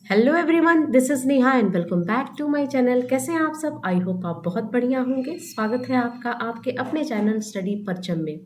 Hello everyone, this is Neha and welcome back to my channel. कैसे हैं आप सब? आई होप आप बहुत बढ़िया होंगे। स्वागत है आपका आपके अपने चैनल स्टडी परचम में।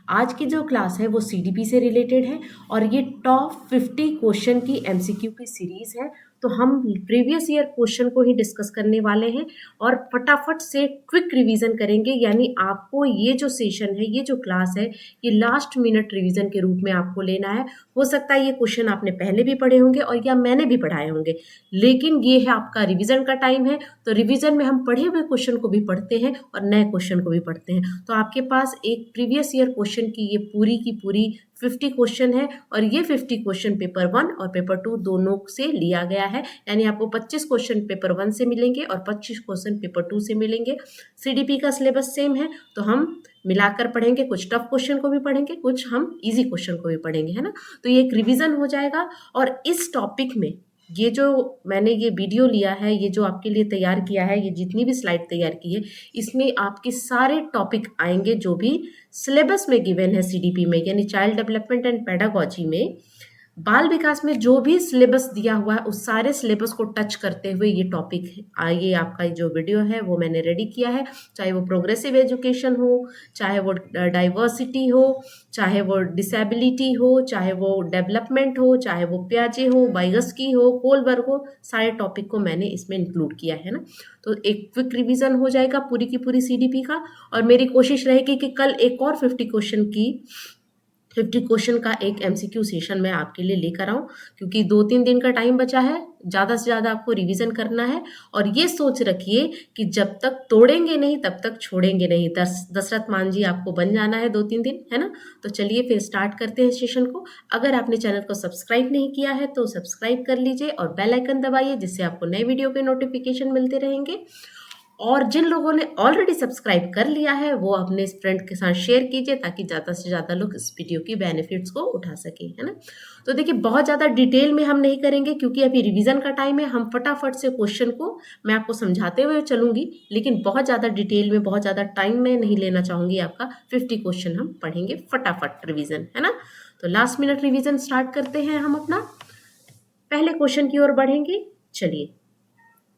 आज की जो क्लास है वो सीडीपी से रिलेटेड है और ये टॉप 50 क्वेश्चन की एमसीक्यू की सीरीज़ है। तो हम प्रीवियस ईयर क्वेश्चन को ही डिस्कस करने वाले हैं और फटाफट से क्विक रिवीजन करेंगे। यानी आपको ये जो सेशन है, ये जो क्लास है, ये लास्ट मिनट रिवीजन के रूप में आपको लेना है। हो सकता है ये क्वेश्चन आपने पहले भी पढ़े होंगे और या मैंने भी पढ़ाए होंगे, लेकिन ये है आपका रिवीजन का टाइम है। तो रिवीजन में हम पढ़े हुए क्वेश्चन को भी पढ़ते हैं और नए क्वेश्चन को भी पढ़ते हैं। तो आपके पास एक प्रीवियस ईयर क्वेश्चन की ये पूरी की पूरी 50 क्वेश्चन है और ये 50 क्वेश्चन पेपर 1 और पेपर 2 दोनों से लिया गया है। यानी आपको 25 क्वेश्चन पेपर 1 से मिलेंगे और 25 क्वेश्चन पेपर 2 से मिलेंगे। सीडीपी का सिलेबस सेम है, तो हम मिलाकर पढ़ेंगे। कुछ टफ क्वेश्चन को भी पढ़ेंगे, कुछ हम इजी क्वेश्चन को भी पढ़ेंगे, है ना। तो ये एक रिवीजन हो जाएगा। और इस टॉपिक में ये जो मैंने ये वीडियो लिया है, ये जो आपके लिए तैयार किया है, ये जितनी भी स्लाइड तैयार की है, इसमें आपके सारे टॉपिक आएंगे जो भी सिलेबस में गिवन है सीडीपी में, यानी चाइल्ड डेवलपमेंट एंड पेडागोजी में, बाल विकास में जो भी सिलेबस दिया हुआ है उस सारे सिलेबस को टच करते हुए ये टॉपिक ये आपका जो वीडियो है वो मैंने रेडी किया है। चाहे वो प्रोग्रेसिव एजुकेशन हो, चाहे वो डाइवर्सिटी हो, चाहे वो डिसेबिलिटी हो, चाहे वो डेवलपमेंट हो, चाहे वो प्याजे हो, वाइगस्की हो, कोलबर्ग हो, सारे टॉपिक को मैंने इसमें इंक्लूड किया है ना। तो एक क्विक रिवीजन हो जाएगा पूरी की पूरी सीडीपी का। और मेरी कोशिश रहेगी कि कल एक और 50 क्वेश्चन का एक एमसीक्यू सेशन मैं आपके लिए लेकर आऊँ, क्योंकि 2-3 दिन का टाइम बचा है। ज़्यादा से ज़्यादा आपको रिवीजन करना है और ये सोच रखिए कि जब तक तोड़ेंगे नहीं तब तक छोड़ेंगे नहीं। दशरथ मान जी आपको बन जाना है 2-3 दिन, है ना। तो चलिए फिर स्टार्ट करते हैं सेशन को। अगर आपने चैनल को सब्सक्राइब नहीं किया है तो सब्सक्राइब कर लीजिए और बेल आइकन दबाइए, जिससे आपको नए वीडियो के नोटिफिकेशन मिलते रहेंगे। और जिन लोगों ने ऑलरेडी सब्सक्राइब कर लिया है वो अपने फ्रेंड के साथ शेयर कीजिए, ताकि ज़्यादा से ज़्यादा लोग इस वीडियो की बेनिफिट्स को उठा सकें, है ना। तो देखिए, बहुत ज़्यादा डिटेल में हम नहीं करेंगे क्योंकि अभी रिवीजन का टाइम है। हम फटाफट से क्वेश्चन को मैं आपको समझाते हुए चलूंगी, लेकिन बहुत ज़्यादा डिटेल में, बहुत ज़्यादा टाइम में नहीं लेना चाहूँगी आपका। 50 क्वेश्चन हम पढ़ेंगे फटाफट रिविजन, है ना। तो लास्ट मिनट रिविजन स्टार्ट करते हैं। हम अपना पहले क्वेश्चन की ओर बढ़ेंगे। चलिए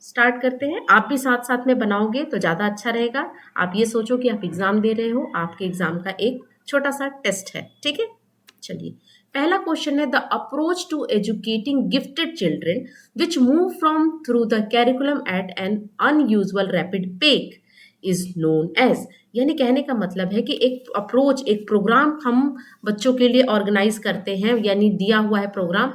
स्टार्ट करते हैं। आप भी साथ साथ में बनाओगे तो ज़्यादा अच्छा रहेगा। आप ये सोचो कि आप एग्ज़ाम दे रहे हो, आपके एग्ज़ाम का एक छोटा सा टेस्ट है, ठीक है। चलिए, पहला क्वेश्चन है, the approach to educating gifted children which move from through the curriculum at an unusual rapid pace is known as. यानी कहने का मतलब है कि एक अप्रोच, एक प्रोग्राम हम बच्चों के लिए ऑर्गेनाइज करते हैं, यानी दिया हुआ है प्रोग्राम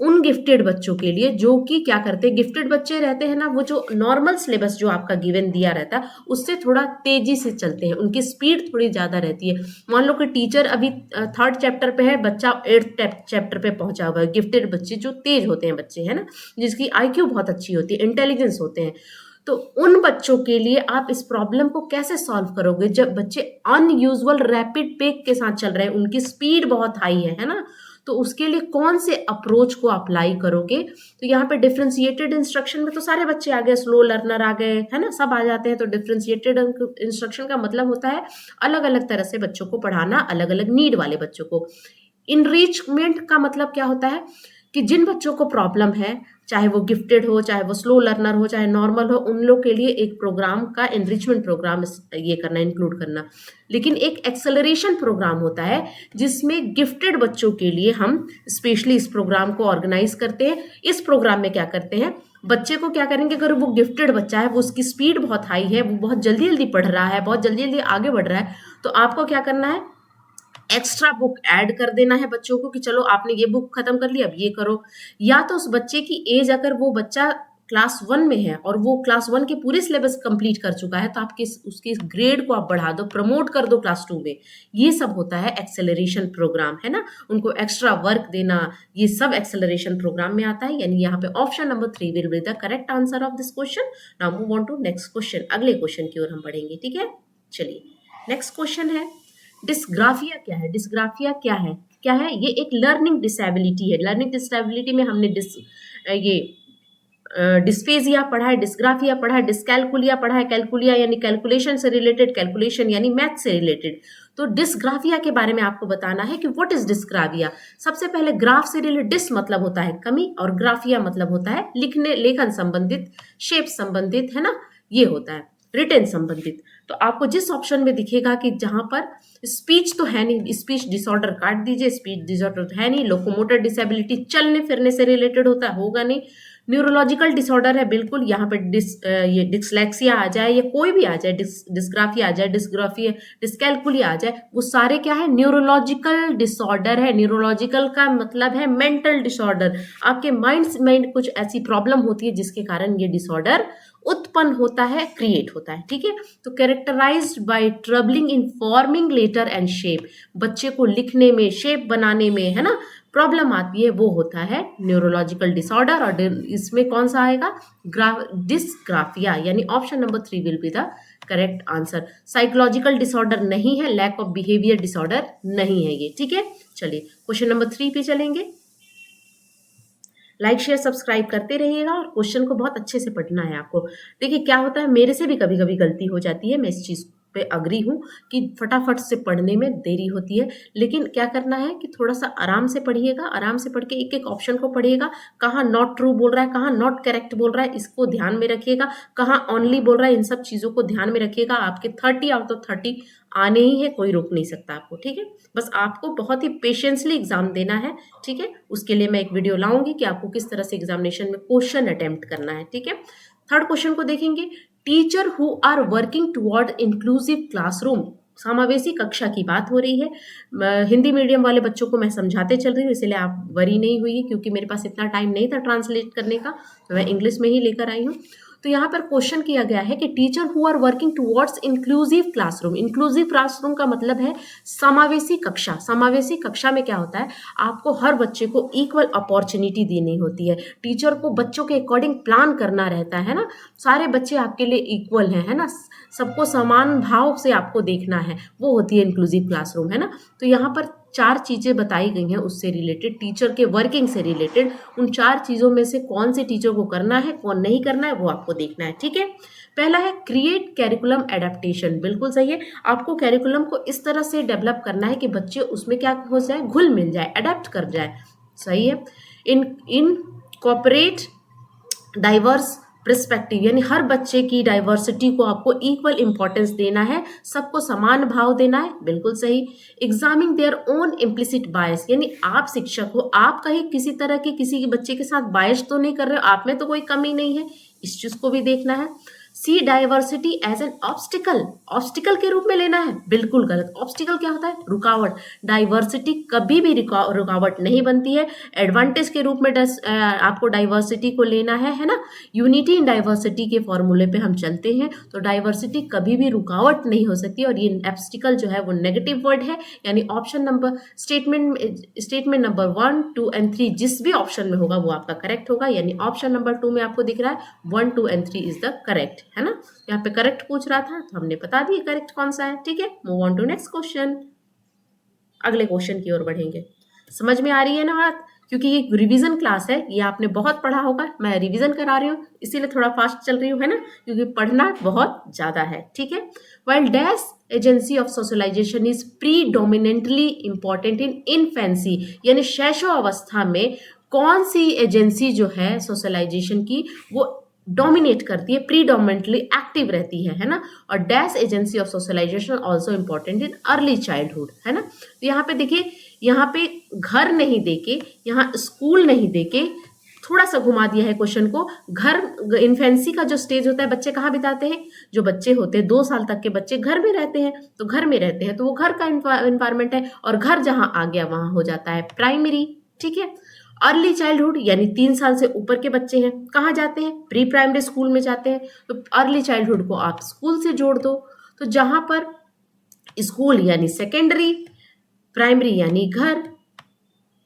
उन गिफ्टेड बच्चों के लिए जो कि क्या करते हैं। गिफ्टेड बच्चे रहते हैं ना, वो जो नॉर्मल सिलेबस जो आपका गिवन दिया रहता है उससे थोड़ा तेजी से चलते हैं, उनकी स्पीड थोड़ी ज़्यादा रहती है। मान लो कि टीचर अभी 3rd चैप्टर पे है, बच्चा 8th चैप्टर पे पहुंचा हुआ है। गिफ्टेड बच्चे जो तेज होते हैं बच्चे, है ना, जिसकी आईक्यू बहुत अच्छी होती है, इंटेलिजेंस होते हैं। तो उन बच्चों के लिए आप इस प्रॉब्लम को कैसे सॉल्व करोगे जब बच्चे अनयूजुअल रैपिड पेक के साथ चल रहे हैं, उनकी स्पीड बहुत हाई है ना। तो उसके लिए कौन से अप्रोच को अप्लाई करोगे। तो यहाँ पे डिफ्रेंशिएटेड इंस्ट्रक्शन में तो सारे बच्चे आ गए, स्लो लर्नर आ गए, है ना, सब आ जाते हैं। तो डिफ्रेंशिएटेड इंस्ट्रक्शन का मतलब होता है अलग अलग तरह से बच्चों को पढ़ाना, अलग अलग नीड वाले बच्चों को। इनरिचमेंट का मतलब क्या होता है कि जिन बच्चों को प्रॉब्लम है, चाहे वो गिफ्टेड हो, चाहे वो स्लो लर्नर हो, चाहे नॉर्मल हो, उन लोग के लिए एक प्रोग्राम का एनरिचमेंट प्रोग्राम ये करना, इंक्लूड करना। लेकिन एक एक्सेलरेशन प्रोग्राम होता है जिसमें गिफ्टेड बच्चों के लिए हम स्पेशली इस प्रोग्राम को ऑर्गेनाइज करते हैं। इस प्रोग्राम में क्या करते हैं, बच्चे को क्या करेंगे, अगर वो गिफ्टेड बच्चा है, वो उसकी स्पीड बहुत हाई है, वो बहुत जल्दी जल्दी पढ़ रहा है, बहुत जल्दी जल्दी आगे बढ़ रहा है, तो आपको क्या करना है, एक्स्ट्रा बुक ऐड कर देना है बच्चों को कि चलो आपने ये बुक खत्म कर ली, अब ये करो। या तो उस बच्चे की एज, अगर वो बच्चा क्लास 1 में है और वो क्लास 1 के पूरे सिलेबस कंप्लीट कर चुका है, तो आपके उसके ग्रेड को आप बढ़ा दो, प्रमोट कर दो क्लास 2 में। ये सब होता है एक्सेलरेशन प्रोग्राम, है ना। उनको एक्स्ट्रा वर्क देना, ये सब एक्सेलरेशन प्रोग्राम में आता है। यानी यहाँ पे option number 3 will be the correct answer of this question. Now move on to next question. अगले क्वेश्चन की ओर हम बढ़ेंगे, ठीक है। चलिए, नेक्स्ट क्वेश्चन है, डिस्ग्राफिया क्या है। डिस्ग्राफिया क्या है, क्या है ये, एक लर्निंग डिसेबिलिटी है। लर्निंग डिसेबिलिटी में हमने ये डिस्फेजिया पढ़ा है, डिस्ग्राफिया पढ़ा है, डिस्कैलकुलिया पढ़ा है, कैलकुलिया यानी कैलकुलेशन से रिलेटेड, कैलकुलेशन यानी मैथ से रिलेटेड। तो डिस्ग्राफिया के बारे में आपको बताना है कि व्हाट इज डिस्ग्राफिया। सबसे पहले ग्राफ से रिलेटेड, डिस मतलब होता है कमी और ग्राफिया मतलब होता है लिखने, लेखन संबंधित, शेप संबंधित, है ना, ये होता है रिटेन संबंधित। तो आपको जिस ऑप्शन में दिखेगा कि जहां पर स्पीच तो है नहीं, स्पीच डिसऑर्डर काट दीजिए, स्पीच डिसऑर्डर तो है नहीं, लोकोमोटर डिसेबिलिटी चलने फिरने से रिलेटेड होता है, होगा नहीं, न्यूरोलॉजिकल डिसऑर्डर है बिल्कुल, यहाँ पे ये डिसलेक्सिया आ जाए या कोई भी आ जाए, डिस्ग्राफिया आ जाए, डिस्ग्राफिया, डिस्कैलकुलिया आ जाए, वो सारे क्या है, न्यूरोलॉजिकल डिसऑर्डर है। न्यूरोलॉजिकल का मतलब है मेंटल डिसऑर्डर, आपके माइंड में कुछ ऐसी प्रॉब्लम होती है जिसके कारण ये डिसऑर्डर उत्पन्न होता है, क्रिएट होता है, ठीक है। तो characterized by troubling in forming letter and shape, बच्चे को लिखने में, शेप बनाने में, है ना, प्रॉब्लम आती है, वो होता है न्यूरोलॉजिकल डिसऑर्डर। और इसमें कौन सा आएगा, डिस्ग्राफिया, यानी option number 3 will be the correct answer. Psychological disorder नहीं है, लैक ऑफ बिहेवियर डिसऑर्डर नहीं है ये, ठीक है। चलिए क्वेश्चन नंबर 3 पे चलेंगे। लाइक शेयर सब्सक्राइब करते रहिएगा और क्वेश्चन को बहुत अच्छे से पढ़ना है आपको। देखिए क्या होता है, मेरे से भी कभी कभी गलती हो जाती है, मैं इस चीज़ पे अग्री हूँ कि फटाफट से पढ़ने में देरी होती है, लेकिन क्या करना है कि थोड़ा सा आराम से पढ़िएगा, आराम से पढ़ के एक एक ऑप्शन को पढ़िएगा, कहाँ नॉट ट्रू बोल रहा है, कहाँ नॉट करेक्ट बोल रहा है, इसको ध्यान में रखिएगा, कहाँ ओनली बोल रहा है, इन सब चीज़ों को ध्यान में रखिएगा। आपके 30 आउट ऑफ 30 आने ही है, कोई रोक नहीं सकता आपको, ठीक है। बस आपको बहुत ही पेशेंसली एग्जाम देना है, ठीक है। उसके लिए मैं एक वीडियो लाऊंगी कि आपको किस तरह से एग्जामिनेशन में क्वेश्चन अटेम्प्ट करना है, ठीक है। थर्ड क्वेश्चन को देखेंगे, teacher who are working toward inclusive classroom, समावेशी कक्षा की बात हो रही है। हिंदी मीडियम वाले बच्चों को मैं समझाते चल रही हूँ, इसलिए आप वरी नहीं हुई, क्योंकि मेरे पास इतना टाइम नहीं था ट्रांसलेट करने का, तो मैं इंग्लिश में ही लेकर आई हूँ। तो यहाँ पर क्वेश्चन किया गया है कि teacher who are working towards inclusive classroom. Inclusive classroom का मतलब है समावेशी कक्षा। समावेशी कक्षा में क्या होता है, आपको हर बच्चे को इक्वल अपॉर्चुनिटी देनी होती है, टीचर को बच्चों के अकॉर्डिंग प्लान करना रहता है ना, सारे बच्चे आपके लिए इक्वल हैं, है ना, सबको समान भाव से आपको देखना है, वो होती है इंक्लूसिव क्लासरूम, है ना। तो यहाँ पर 4 चीज़ें बताई गई हैं उससे रिलेटेड, टीचर के वर्किंग से रिलेटेड। उन 4 चीज़ों में से कौन से टीचर को करना है, कौन नहीं करना है, वो आपको देखना है, ठीक है। पहला है क्रिएट कैरिकुलम एडेप्टेशन, बिल्कुल सही है, आपको कैरिकुलम को इस तरह से डेवलप करना है कि बच्चे उसमें क्या हो जाए, घुल मिल जाए, अडेप्ट कर जाए, सही है। इन कॉपरेट डाइवर्स पर्सपेक्टिव, यानी हर बच्चे की डाइवर्सिटी को आपको इक्वल इंपॉर्टेंस देना है, सबको समान भाव देना है, बिल्कुल सही। एग्जामिंग देयर ओन इम्प्लिसिट बायस, यानी आप शिक्षक हो, आप कहीं किसी तरह के किसी बच्चे के साथ बायस तो नहीं कर रहे हो, आप में तो कोई कमी नहीं है, इस चीज को भी देखना है। See diversity as an obstacle, obstacle के रूप में लेना है, बिल्कुल गलत। ऑब्स्टिकल क्या होता है, रुकावट। डाइवर्सिटी कभी भी रुकावट नहीं बनती है, एडवांटेज के रूप में आपको डाइवर्सिटी को लेना है ना। यूनिटी इन डाइवर्सिटी के फॉर्मूले पे हम चलते हैं, तो डाइवर्सिटी कभी भी रुकावट नहीं हो सकती, और ये ऑब्स्टिकल जो है वो नेगेटिव वर्ड है, यानी option number statement number 1, 2 and 3 जिस भी ऑप्शन में होगा वो आपका करेक्ट होगा, यानी ऑप्शन नंबर 2 में आपको दिख रहा है 1, 2 एंड 3 इज द करेक्ट, है ना। यहाँ पे करेक्ट पूछ रहा था तो हमने बता दिया करेक्ट कौन सा है, ठीक है। Move on to next question, अगले क्वेश्चन की ओर बढ़ेंगे। समझ में आ रही है ना बात, क्योंकि ये रिवीजन क्लास है, ये आपने बहुत पढ़ा होगा, मैं रिवीजन करा रही हूँ, इसीलिए थोड़ा फास्ट चल रही हूँ, है ना, क्योंकि पढ़ना बहुत ज्यादा है, ठीक है। While dash agency of socialization is predominantly important in infancy, यानी शैशव अवस्था में कौन सी एजेंसी जो है सोशलाइजेशन की वो डोमिनेट करती है, प्रीडोमिनेंटली एक्टिव रहती है ना। और dash agency of socialization also important in early childhood, है ना। तो यहाँ पे देखिए, यहाँ पे घर नहीं देके, यहाँ स्कूल नहीं देके, थोड़ा सा घुमा दिया है क्वेश्चन को। घर, इन्फेंसी का जो स्टेज होता है, बच्चे कहाँ बिताते हैं, जो बच्चे होते हैं 2 साल तक के बच्चे घर में रहते हैं, तो घर में रहते हैं तो वो घर का इन्वायरमेंट है, और घर जहाँ आ गया वहां हो जाता है प्राइमरी, ठीक है। अर्ली चाइल्डहुड यानी 3 साल से ऊपर के बच्चे हैं, कहाँ जाते हैं, प्री प्राइमरी स्कूल में जाते हैं, तो अर्ली चाइल्डहुड को आप स्कूल से जोड़ दो, तो जहां पर स्कूल यानी सेकेंडरी, प्राइमरी यानी घर,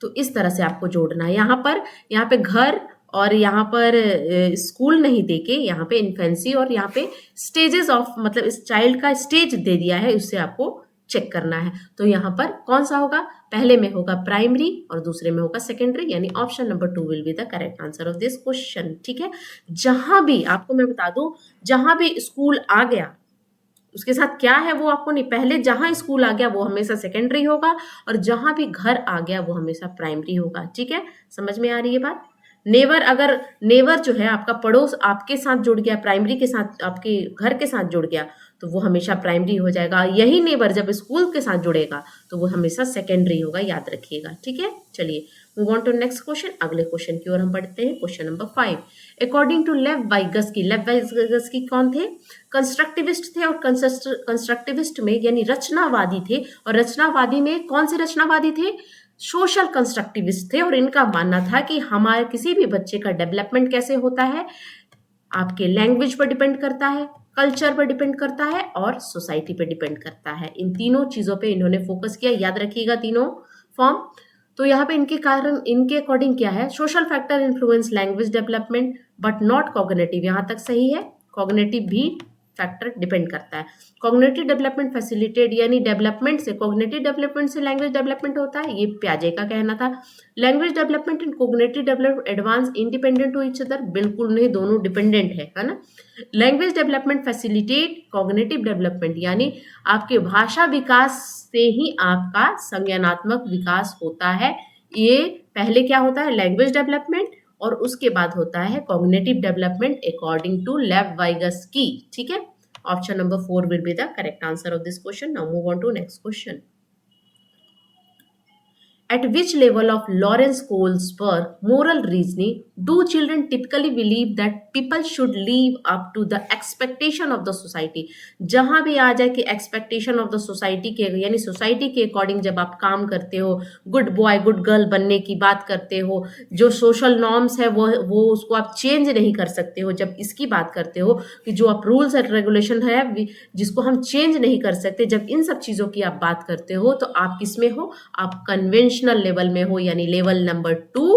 तो इस तरह से आपको जोड़ना है। यहाँ पे घर और यहाँ पर स्कूल नहीं देके, यहाँ पे इन्फेंसी और यहाँ पे स्टेजेस ऑफ, मतलब इस चाइल्ड का स्टेज दे दिया है, उससे आपको चेक करना है। तो यहाँ पर कौन सा होगा, पहले में होगा प्राइमरी और दूसरे में होगा सेकेंडरी, यानी option number 2 will be the correct answer of this question. ठीक है, जहां भी आपको मैं बता दूं, जहां भी स्कूल आ गया उसके साथ क्या है वो आपको नहीं, पहले जहां स्कूल आ गया वो हमेशा सेकेंडरी होगा और जहां भी घर आ गया वो हमेशा प्राइमरी होगा। ठीक है, समझ में आ रही है बात। नेवर, अगर नेवर जो है आपका पड़ोस आपके साथ जुड़ गया, प्राइमरी के साथ आपके घर के साथ जुड़ गया, तो वो हमेशा प्राइमरी हो जाएगा। यही नेबर जब स्कूल के साथ जुड़ेगा तो वो हमेशा सेकेंडरी होगा, याद रखिएगा। ठीक है, चलिए move on to next question. अगले क्वेश्चन की ओर हम बढ़ते हैं, क्वेश्चन नंबर 5। अकॉर्डिंग टू लेव वाइगस्की, लेव वाइगस्की कौन थे, कंस्ट्रक्टिविस्ट थे, और कंस्ट्रक्टिविस्ट में यानी रचनावादी थे, और रचनावादी में कौन से रचनावादी थे, सोशल कंस्ट्रक्टिविस्ट थे। और इनका मानना था कि हमारे किसी भी बच्चे का डेवलपमेंट कैसे होता है, आपके लैंग्वेज पर डिपेंड करता है, कल्चर पर डिपेंड करता है और सोसाइटी पर डिपेंड करता है। इन तीनों चीजों पे इन्होंने फोकस किया, याद रखिएगा तीनों फॉर्म। तो यहाँ पे इनके कारण, इनके अकॉर्डिंग क्या है, social factor influence language development but not cognitive, यहाँ तक सही है, कॉग्निटिव भी फैक्टर डिपेंड करता है। कॉग्निटिव डेवलपमेंट फैसिलिटेट, यानी डेवलपमेंट से, कॉग्निटिव डेवलपमेंट से लैंग्वेज डेवलपमेंट होता है, ये प्याजे का कहना था। Language development and cognitive development advance independent to each other, बिल्कुल नहीं, दोनों डिपेंडेंट है ना। Language development facilitate cognitive development, यानी आपके भाषा विकास से ही आपका संज्ञानात्मक विकास होता है। ये पहले क्या होता है, लैंग्वेज डेवलपमेंट, और उसके बाद होता है कॉग्निटिव डेवलपमेंट अकॉर्डिंग टू लेव वाइगस्की। ठीक है, option number 4 will be the correct answer of this question. Now move on to next question. At which level of Lawrence Kohlberg moral reasoning do children typically believe that people should live up to the expectation of the society? जहां भी आ जाए कि expectation of the society के, यानी society के according जब आप काम करते हो, गुड बॉय गुड गर्ल बनने की बात करते हो, जो सोशल नॉर्म्स है वो उसको आप चेंज नहीं कर सकते हो। जब इसकी बात करते हो कि जो आप रूल्स एंड रेगुलेशन है जिसको हम चेंज नहीं कर सकते, जब इन सब चीजों की आप बात करते हो तो आप किसमें हो, आप कन्वेंशनल लेवल में हो, यानी लेवल नंबर 2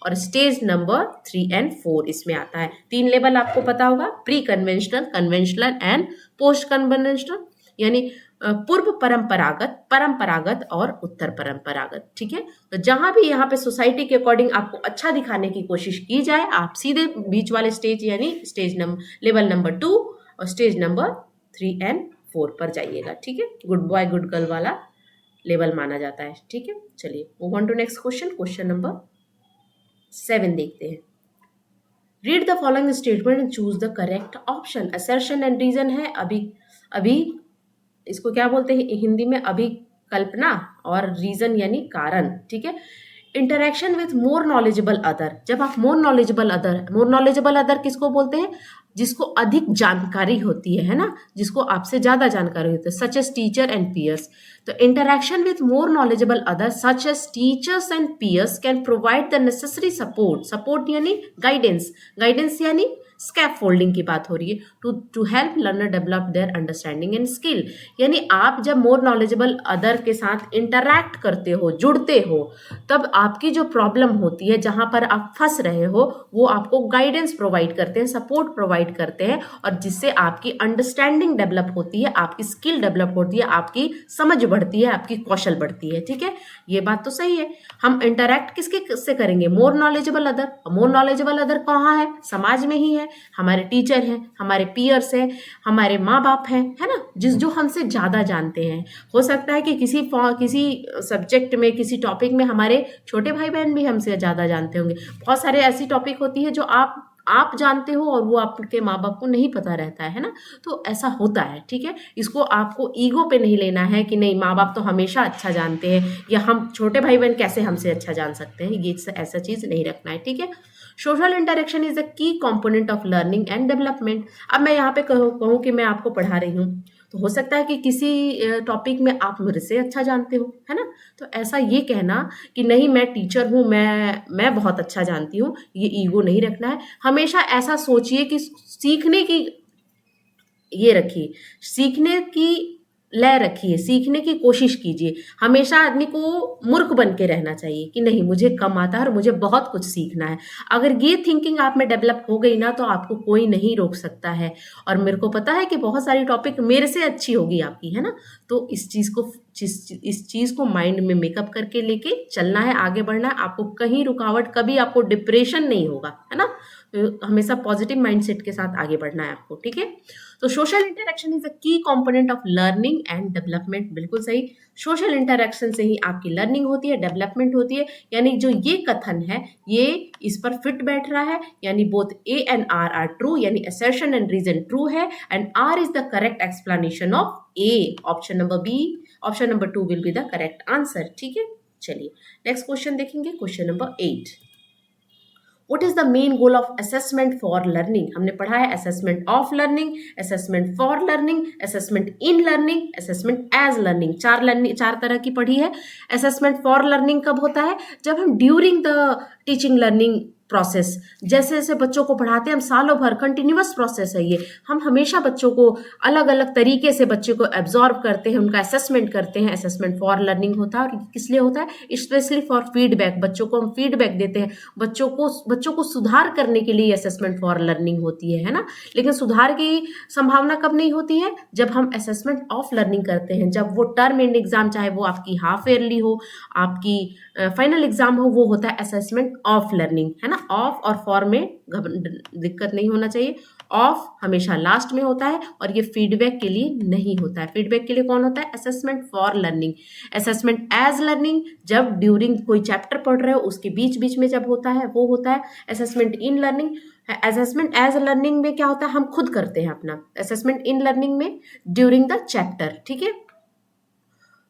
और स्टेज नंबर 3 एंड 4 इसमें आता है। 3 लेवल आपको पता होगा, pre conventional, conventional and post conventional, यानी पूर्व परंपरागत, परंपरागत और उत्तर परंपरागत। ठीक है, तो जहां भी यहाँ पे सोसाइटी के अकॉर्डिंग आपको अच्छा दिखाने की कोशिश की जाए, आप सीधे बीच वाले स्टेज यानी स्टेज नंबर लेवल नंबर 2 और स्टेज नंबर 3 एंड 4 पर जाइएगा। ठीक है, गुड बॉय गुड गर्ल वाला लेवल माना जाता है। ठीक है, चलिए move on to next question, question number 7 देखते हैं। Read the following statement and choose the correct option. Assertion and reason है, अभी इसको क्या बोलते हैं हिंदी में, अभिकल्पना, और रीजन यानी कारण। ठीक है, interaction with more knowledgeable other, जब आप मोर नॉलेजेबल अदर किसको बोलते हैं, जिसको अधिक जानकारी होती है ना, जिसको आपसे ज्यादा जानकारी होती है, such as teacher and peers. तो interaction with more knowledgeable other such as teachers and peers can provide the necessary support यानी गाइडेंस यानी स्कैफोल्डिंग की बात हो रही है, to help learner develop their understanding and skill. यानी आप जब मोर नॉलेजेबल अदर के साथ इंटरैक्ट करते हो, जुड़ते हो, तब आपकी जो प्रॉब्लम होती है, जहां पर आप फंस रहे हो, वो आपको गाइडेंस प्रोवाइड करते हैं, सपोर्ट प्रोवाइड करते हैं, और जिससे आपकी अंडरस्टैंडिंग डेवलप होती है, आपकी स्किल डेवलप होती है, आपकी समझ बढ़ती है, आपकी कौशल बढ़ती है। ठीक है, ये बात तो सही है। हम इंटरैक्ट किसके से करेंगे, मोर नॉलेजेबल अदर। मोर नॉलेजेबल अदर कहाँ है, समाज में ही है, हमारे टीचर हैं, हमारे पीयर्स हैं, हमारे माँ बाप हैं, है ना, जो हमसे ज्यादा जानते हैं। हो सकता है कि किसी सब्जेक्ट में, किसी टॉपिक में हमारे छोटे भाई बहन भी हमसे ज्यादा जानते होंगे। बहुत सारे ऐसी टॉपिक होती है जो आप जानते हो और वो आपके माँ बाप को नहीं पता रहता है ना, तो ऐसा होता है। ठीक है, इसको आपको ईगो पे नहीं लेना है कि नहीं माँ बाप तो हमेशा अच्छा जानते हैं, या हम छोटे भाई बहन कैसे हमसे अच्छा जान सकते हैं, ये ऐसा चीज नहीं रखना है। ठीक है, social interaction is the key component of learning and development. अब मैं यहाँ पे कहूँ कि मैं आपको पढ़ा रही हूँ, तो हो सकता है कि किसी टॉपिक में आप मेरे से अच्छा जानते हो, है ना, तो ऐसा ये कहना कि नहीं मैं टीचर हूँ, मैं बहुत अच्छा जानती हूँ, ये ईगो नहीं रखना है। हमेशा ऐसा सोचिए कि सीखने की ये रखिए, सीखने की लय रखिए, सीखने की कोशिश कीजिए। हमेशा आदमी को मूर्ख बन के रहना चाहिए कि नहीं मुझे कम आता है और मुझे बहुत कुछ सीखना है। अगर ये थिंकिंग आप में डेवलप हो गई ना तो आपको कोई नहीं रोक सकता है। और मेरे को पता है कि बहुत सारी टॉपिक मेरे से अच्छी होगी आपकी, है ना? तो इस चीज़ को माइंड में मेकअप करके लेके चलना है, आगे बढ़ना है। आपको कहीं रुकावट, कभी आपको डिप्रेशन नहीं होगा, है ना? तो हमेशा पॉजिटिव माइंडसेट के साथ आगे बढ़ना है आपको, ठीक है? तो सोशल इंटरेक्शन इज अ की component of learning and development. बिल्कुल सही। सोशल इंटरेक्शन से ही आपकी लर्निंग होती है, डेवलपमेंट होती है। यानी जो ये कथन है ये इस पर फिट बैठ रहा है। यानी both A and R true, यानी असर्शन एंड रीजन ट्रू है and R is the correct explanation of A. Option number B, option number 2 will be the correct answer, ठीक है? चलिए नेक्स्ट क्वेश्चन देखेंगे, question number 8। What is the main goal of assessment for learning? हमने पढ़ा है assessment of learning, assessment for learning, assessment in learning, assessment as learning। चार तरह की पढ़ी है। assessment for learning कब होता है? जब हम during the teaching learning process, जैसे जैसे बच्चों को पढ़ाते हैं हम सालों भर, कंटिन्यूअस प्रोसेस है ये। हम हमेशा बच्चों को अलग अलग तरीके से बच्चे को एब्जॉर्व करते हैं, उनका असेसमेंट करते हैं। असेसमेंट फॉर लर्निंग होता है। और किस लिए होता है? Specially for feedback. बच्चों को हम फीडबैक देते हैं, बच्चों को सुधार करने के लिए असेसमेंट फॉर लर्निंग होती है ना? लेकिन सुधार की संभावना कब नहीं होती है? जब हम असेसमेंट ऑफ लर्निंग करते हैं। जब वो टर्म एंड एग्जाम, चाहे वो आपकी हाफ ईयरली हो, आपकी फाइनल एग्जाम हो, वो होता है असेसमेंट ऑफ लर्निंग, है ना? ऑफ और फॉर में दिक्कत नहीं होना चाहिए। ऑफ हमेशा लास्ट में होता है और ये फीडबैक के लिए नहीं होता है। फीडबैक के लिए कौन होता है? Assessment for learning. Assessment as learning जब ड्यूरिंग कोई चैप्टर पढ़ रहे हो उसके बीच बीच में जब होता है वो होता है। Assessment in learning, assessment as learning में क्या होता है? हम खुद करते हैं अपना। असेसमेंट इन लर्निंग में ड्यूरिंग द चैप्टर, ठीक है?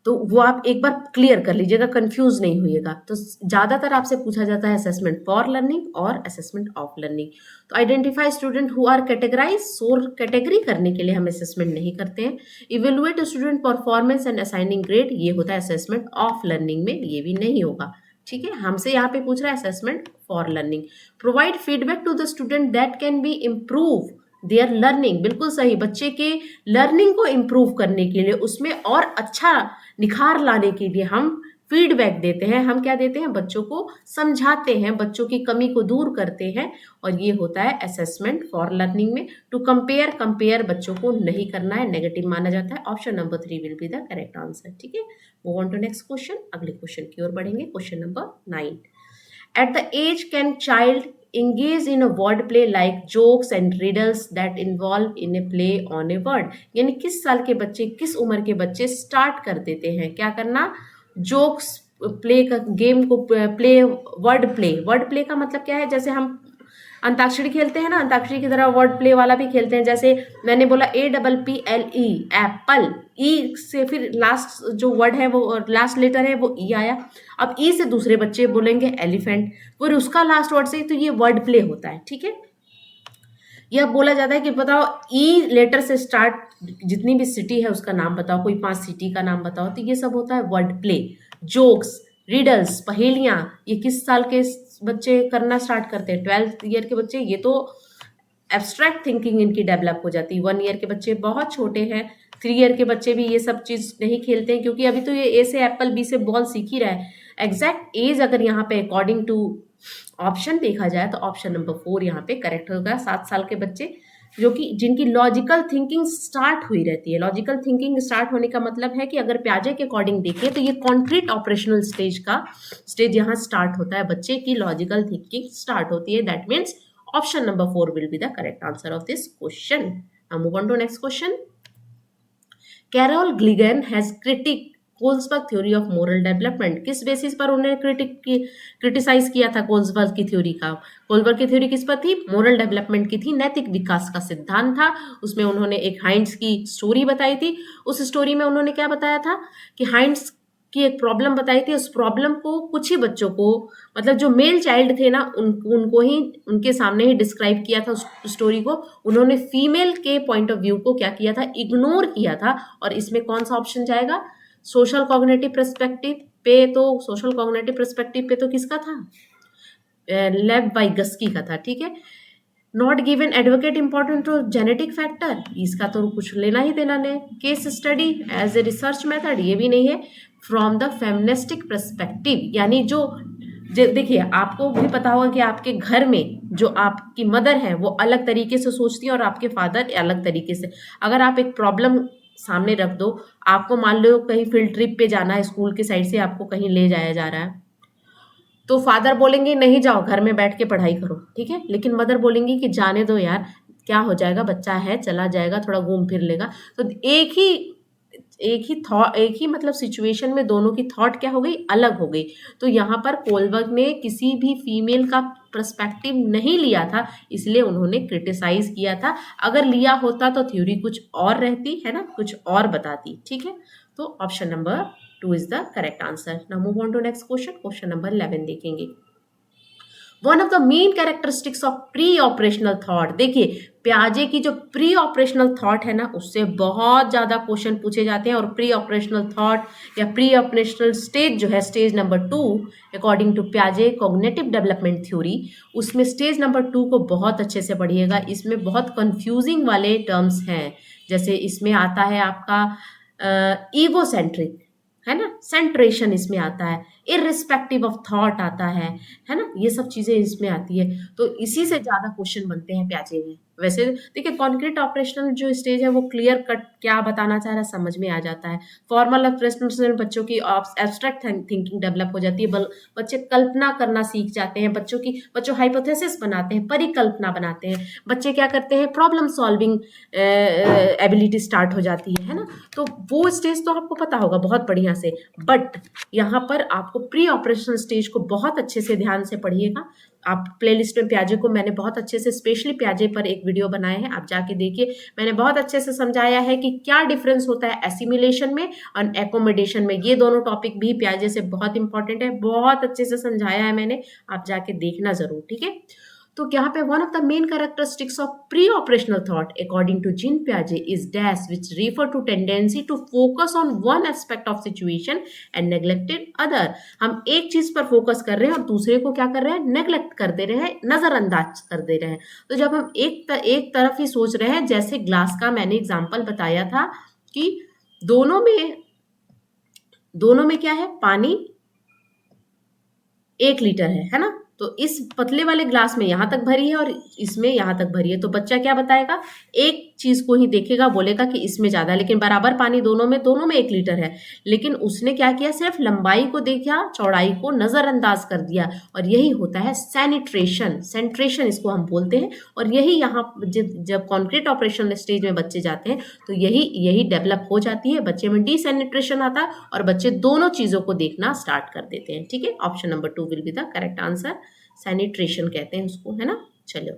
तो वो आप एक बार क्लियर कर लीजिएगा, कंफ्यूज नहीं होइएगा। तो ज्यादातर आपसे पूछा जाता है असेसमेंट फॉर लर्निंग और असेसमेंट ऑफ लर्निंग। तो identify student who are categorise, sort category करने के लिए हम असेसमेंट नहीं करते हैं। Evaluate student performance and assigning grade, ये होता है असेसमेंट ऑफ लर्निंग में, ये भी नहीं होगा, ठीक है? हमसे यहाँ पे पूछ रहा है assessment for learning. Provide feedback to the student that can be improve their learning. बिल्कुल सही। बच्चे के लर्निंग को इम्प्रूव करने के लिए, उसमें और अच्छा निखार लाने के लिए हम फीडबैक देते हैं। हम क्या देते हैं? बच्चों को समझाते हैं, बच्चों की कमी को दूर करते हैं। और ये होता है असेसमेंट फॉर लर्निंग में। टू कंपेयर बच्चों को नहीं करना है, नेगेटिव माना जाता है। Option number 3 will be the correct answer, ठीक है? Move on to next question. अगले क्वेश्चन की ओर बढ़ेंगे, question number 9। At the age can child engage in a word play like jokes and riddles that involve in a play on a word? यानी किस साल के बच्चे, किस उम्र के बच्चे स्टार्ट कर देते हैं क्या करना? जोक्स प्ले का, गेम को प्ले, वर्ड प्ले का मतलब क्या है? जैसे हम अंताक्षरी खेलते हैं ना, अंताक्षरी की तरह वर्ड प्ले वाला भी खेलते हैं। जैसे मैंने बोला APPLE, एप्पल। ई से फिर लास्ट जो वर्ड है, वो लास्ट लेटर है, वो ई आया। अब ई से दूसरे बच्चे बोलेंगे एलिफेंट, फिर उसका लास्ट वर्ड से, तो ये वर्ड प्ले होता है, ठीक है? यह बोला जाता है कि बताओ ई लेटर से स्टार्ट जितनी भी सिटी है उसका नाम बताओ, कोई 5 सिटी का नाम बताओ। तो ये सब होता है वर्ड प्ले। जोक्स, रिडल्स, पहेलियां, ये किस साल के बच्चे करना स्टार्ट करते हैं? 12th ईयर के बच्चे। ये तो एब्स्ट्रैक्ट थिंकिंग इनकी डेवलप हो जाती है। 1 ईयर के बच्चे बहुत छोटे हैं। 3 ईयर के बच्चे भी ये सब चीज नहीं खेलते हैं, क्योंकि अभी तो ये ए से एप्पल, बी से बॉल सीख ही रहा है। एग्जैक्ट एज अगर यहाँ पे अकॉर्डिंग टू ऑप्शन देखा जाए तो ऑप्शन नंबर 4 यहाँ पे करेक्ट होगा। 7 साल के बच्चे जो कि जिनकी लॉजिकल थिंकिंग स्टार्ट हुई रहती है। लॉजिकल थिंकिंग स्टार्ट होने का मतलब है कि अगर प्याजे के अकॉर्डिंग देखें तो ये कॉन्क्रीट ऑपरेशनल स्टेज यहाँ स्टार्ट होता है, बच्चे की लॉजिकल थिंकिंग स्टार्ट होती है। That means option number 4 will be the correct answer of this question. Now move on to next question. Carol Gilligan has critic Kohlberg theory of moral development. किस basis पर उन्होंने criticise किया था कोल्सबर्ग की theory का? कोल्सबर्ग की थ्योरी किस पर थी? मोरल डेवलपमेंट की थी, नैतिक विकास का सिद्धांत था। उसमें उन्होंने एक हाइंड्स की स्टोरी बताई थी। उस स्टोरी में उन्होंने क्या बताया था कि हाइंड्स की एक प्रॉब्लम बताई थी। उस प्रॉब्लम को कुछ ही बच्चों को, मतलब जो मेल चाइल्ड थे ना, उनको ही, उनके सामने ही डिस्क्राइब किया था उस स्टोरी को। उन्होंने फीमेल के पॉइंट ऑफ व्यू को क्या किया था? इग्नोर किया था। और इसमें कौन सा ऑप्शन जाएगा? सोशल कॉग्निटिव पर्सपेक्टिव पे। तो सोशल कॉग्निटिव पर्सपेक्टिव पे तो किसका था? लेव वाइगस्की का था, ठीक है? Not given advocate important to genetic factor, इसका तो कुछ लेना ही देना नहीं। Case study as a research method, ये भी नहीं है। फ्रॉम द फेमिनिस्टिक पर्सपेक्टिव, यानी जो देखिए आपको भी पता होगा कि आपके घर में जो आपकी मदर है वो अलग तरीके से सोचती है और आपके फादर अलग तरीके से। अगर आप एक प्रॉब्लम सामने रख दो, आपको मान लो कहीं फील्ड ट्रिप पे जाना है, स्कूल की साइड से आपको कहीं ले जाया जा रहा है, तो फादर बोलेंगे नहीं जाओ, घर में बैठ के पढ़ाई करो, ठीक है। लेकिन मदर बोलेंगी कि जाने दो यार, क्या हो जाएगा, बच्चा है चला जाएगा, थोड़ा घूम फिर लेगा। तो एक ही मतलब सिचुएशन में दोनों की थॉट क्या हो गई, अलग हो गई। तो यहाँ पर कोलबर्ग ने किसी भी फीमेल का पर्सपेक्टिव नहीं लिया था, इसलिए उन्होंने क्रिटिसाइज किया था। अगर लिया होता तो थ्योरी कुछ और रहती है ना, कुछ और बताती, ठीक है। तो option number 2 is the correct answer. Now move on to next question, question number 11 देखेंगे। One of the main characteristics of pre operational thought, देखिए प्याजे की जो प्री ऑपरेशनल थॉट है ना, उससे बहुत ज्यादा क्वेश्चन पूछे जाते हैं। और प्री ऑपरेशनल थॉट या प्री ऑपरेशनल स्टेज जो है, स्टेज नंबर 2 अकॉर्डिंग टू प्याजे कॉग्निटिव डेवलपमेंट थ्योरी, उसमें स्टेज नंबर 2 को बहुत अच्छे से पढ़िएगा। इसमें बहुत कंफ्यूजिंग वाले टर्म्स हैं, जैसे इसमें आता है आपका ईगोसेंट्रिक, है ना, सेंट्रेशन इसमें आता है, इररिस्पेक्टिव ऑफ थॉट आता है ना, ये सब चीजें इसमें आती है। तो इसी से ज्यादा क्वेश्चन बनते हैं प्याजे में। वैसे देखिए कॉन्क्रीट ऑपरेशनल जो स्टेज है वो क्लियर कट क्या बताना चाह रहा है समझ में आ जाता है। फॉर्मल ऑपरेशनल से बच्चों की एब्स्ट्रैक्ट थिंकिंग डेवलप हो जाती है, बच्चे कल्पना करना सीख जाते हैं, बच्चों हाइपोथेसिस बनाते हैं, परिकल्पना बनाते हैं, बच्चे क्या करते हैं, प्रॉब्लम सॉल्विंग एबिलिटी स्टार्ट हो जाती है ना। तो वो स्टेज तो आपको पता होगा बहुत बढ़िया से। बट यहाँ पर आपको प्री ऑपरेशनल स्टेज को बहुत अच्छे से ध्यान से पढ़िएगा। आप प्लेलिस्ट में प्याजे को मैंने बहुत अच्छे से, स्पेशली प्याजे पर एक वीडियो बनाए हैं, आप जाके देखिए। मैंने बहुत अच्छे से समझाया है कि क्या डिफरेंस होता है एसिमिलेशन में और एकोमोडेशन में। ये दोनों टॉपिक भी प्याजे से बहुत इंपॉर्टेंट है, बहुत अच्छे से समझाया है मैंने, आप जाके देखना जरूर, ठीक है। तो यहाँ पे one of the main characteristics of pre operational thought according to Jean पियाजे is dash which refer to tendency to focus on one aspect of situation and neglected other. हम एक चीज पर फोकस कर रहे हैं और दूसरे को क्या कर रहे हैं, नेग्लेक्ट कर दे रहे हैं, नजरअंदाज कर दे रहे हैं। तो जब हम एक तरफ ही सोच रहे हैं, जैसे ग्लास का मैंने एग्जाम्पल बताया था कि दोनों में क्या है, पानी 1 लीटर है ना। तो इस पतले वाले ग्लास में यहां तक भरी है और इसमें यहां तक भरी है। तो बच्चा क्या बताएगा, एक चीज को ही देखेगा, बोलेगा कि इसमें ज्यादा, लेकिन बराबर पानी दोनों में 1 लीटर है। लेकिन उसने क्या किया, सिर्फ लंबाई को देखा, चौड़ाई को नजरअंदाज कर दिया। और यही होता है सेंट्रेशन इसको हम बोलते हैं। और यही यहाँ जब कॉन्क्रीट ऑपरेशन स्टेज में बच्चे जाते हैं तो यही डेवलप हो जाती है, बच्चे में डिसेंट्रेशन आता है और बच्चे दोनों चीजों को देखना स्टार्ट कर देते हैं, ठीक है। Option number 2 will be the correct answer. Centration कहते हैं उसको, है ना। चलो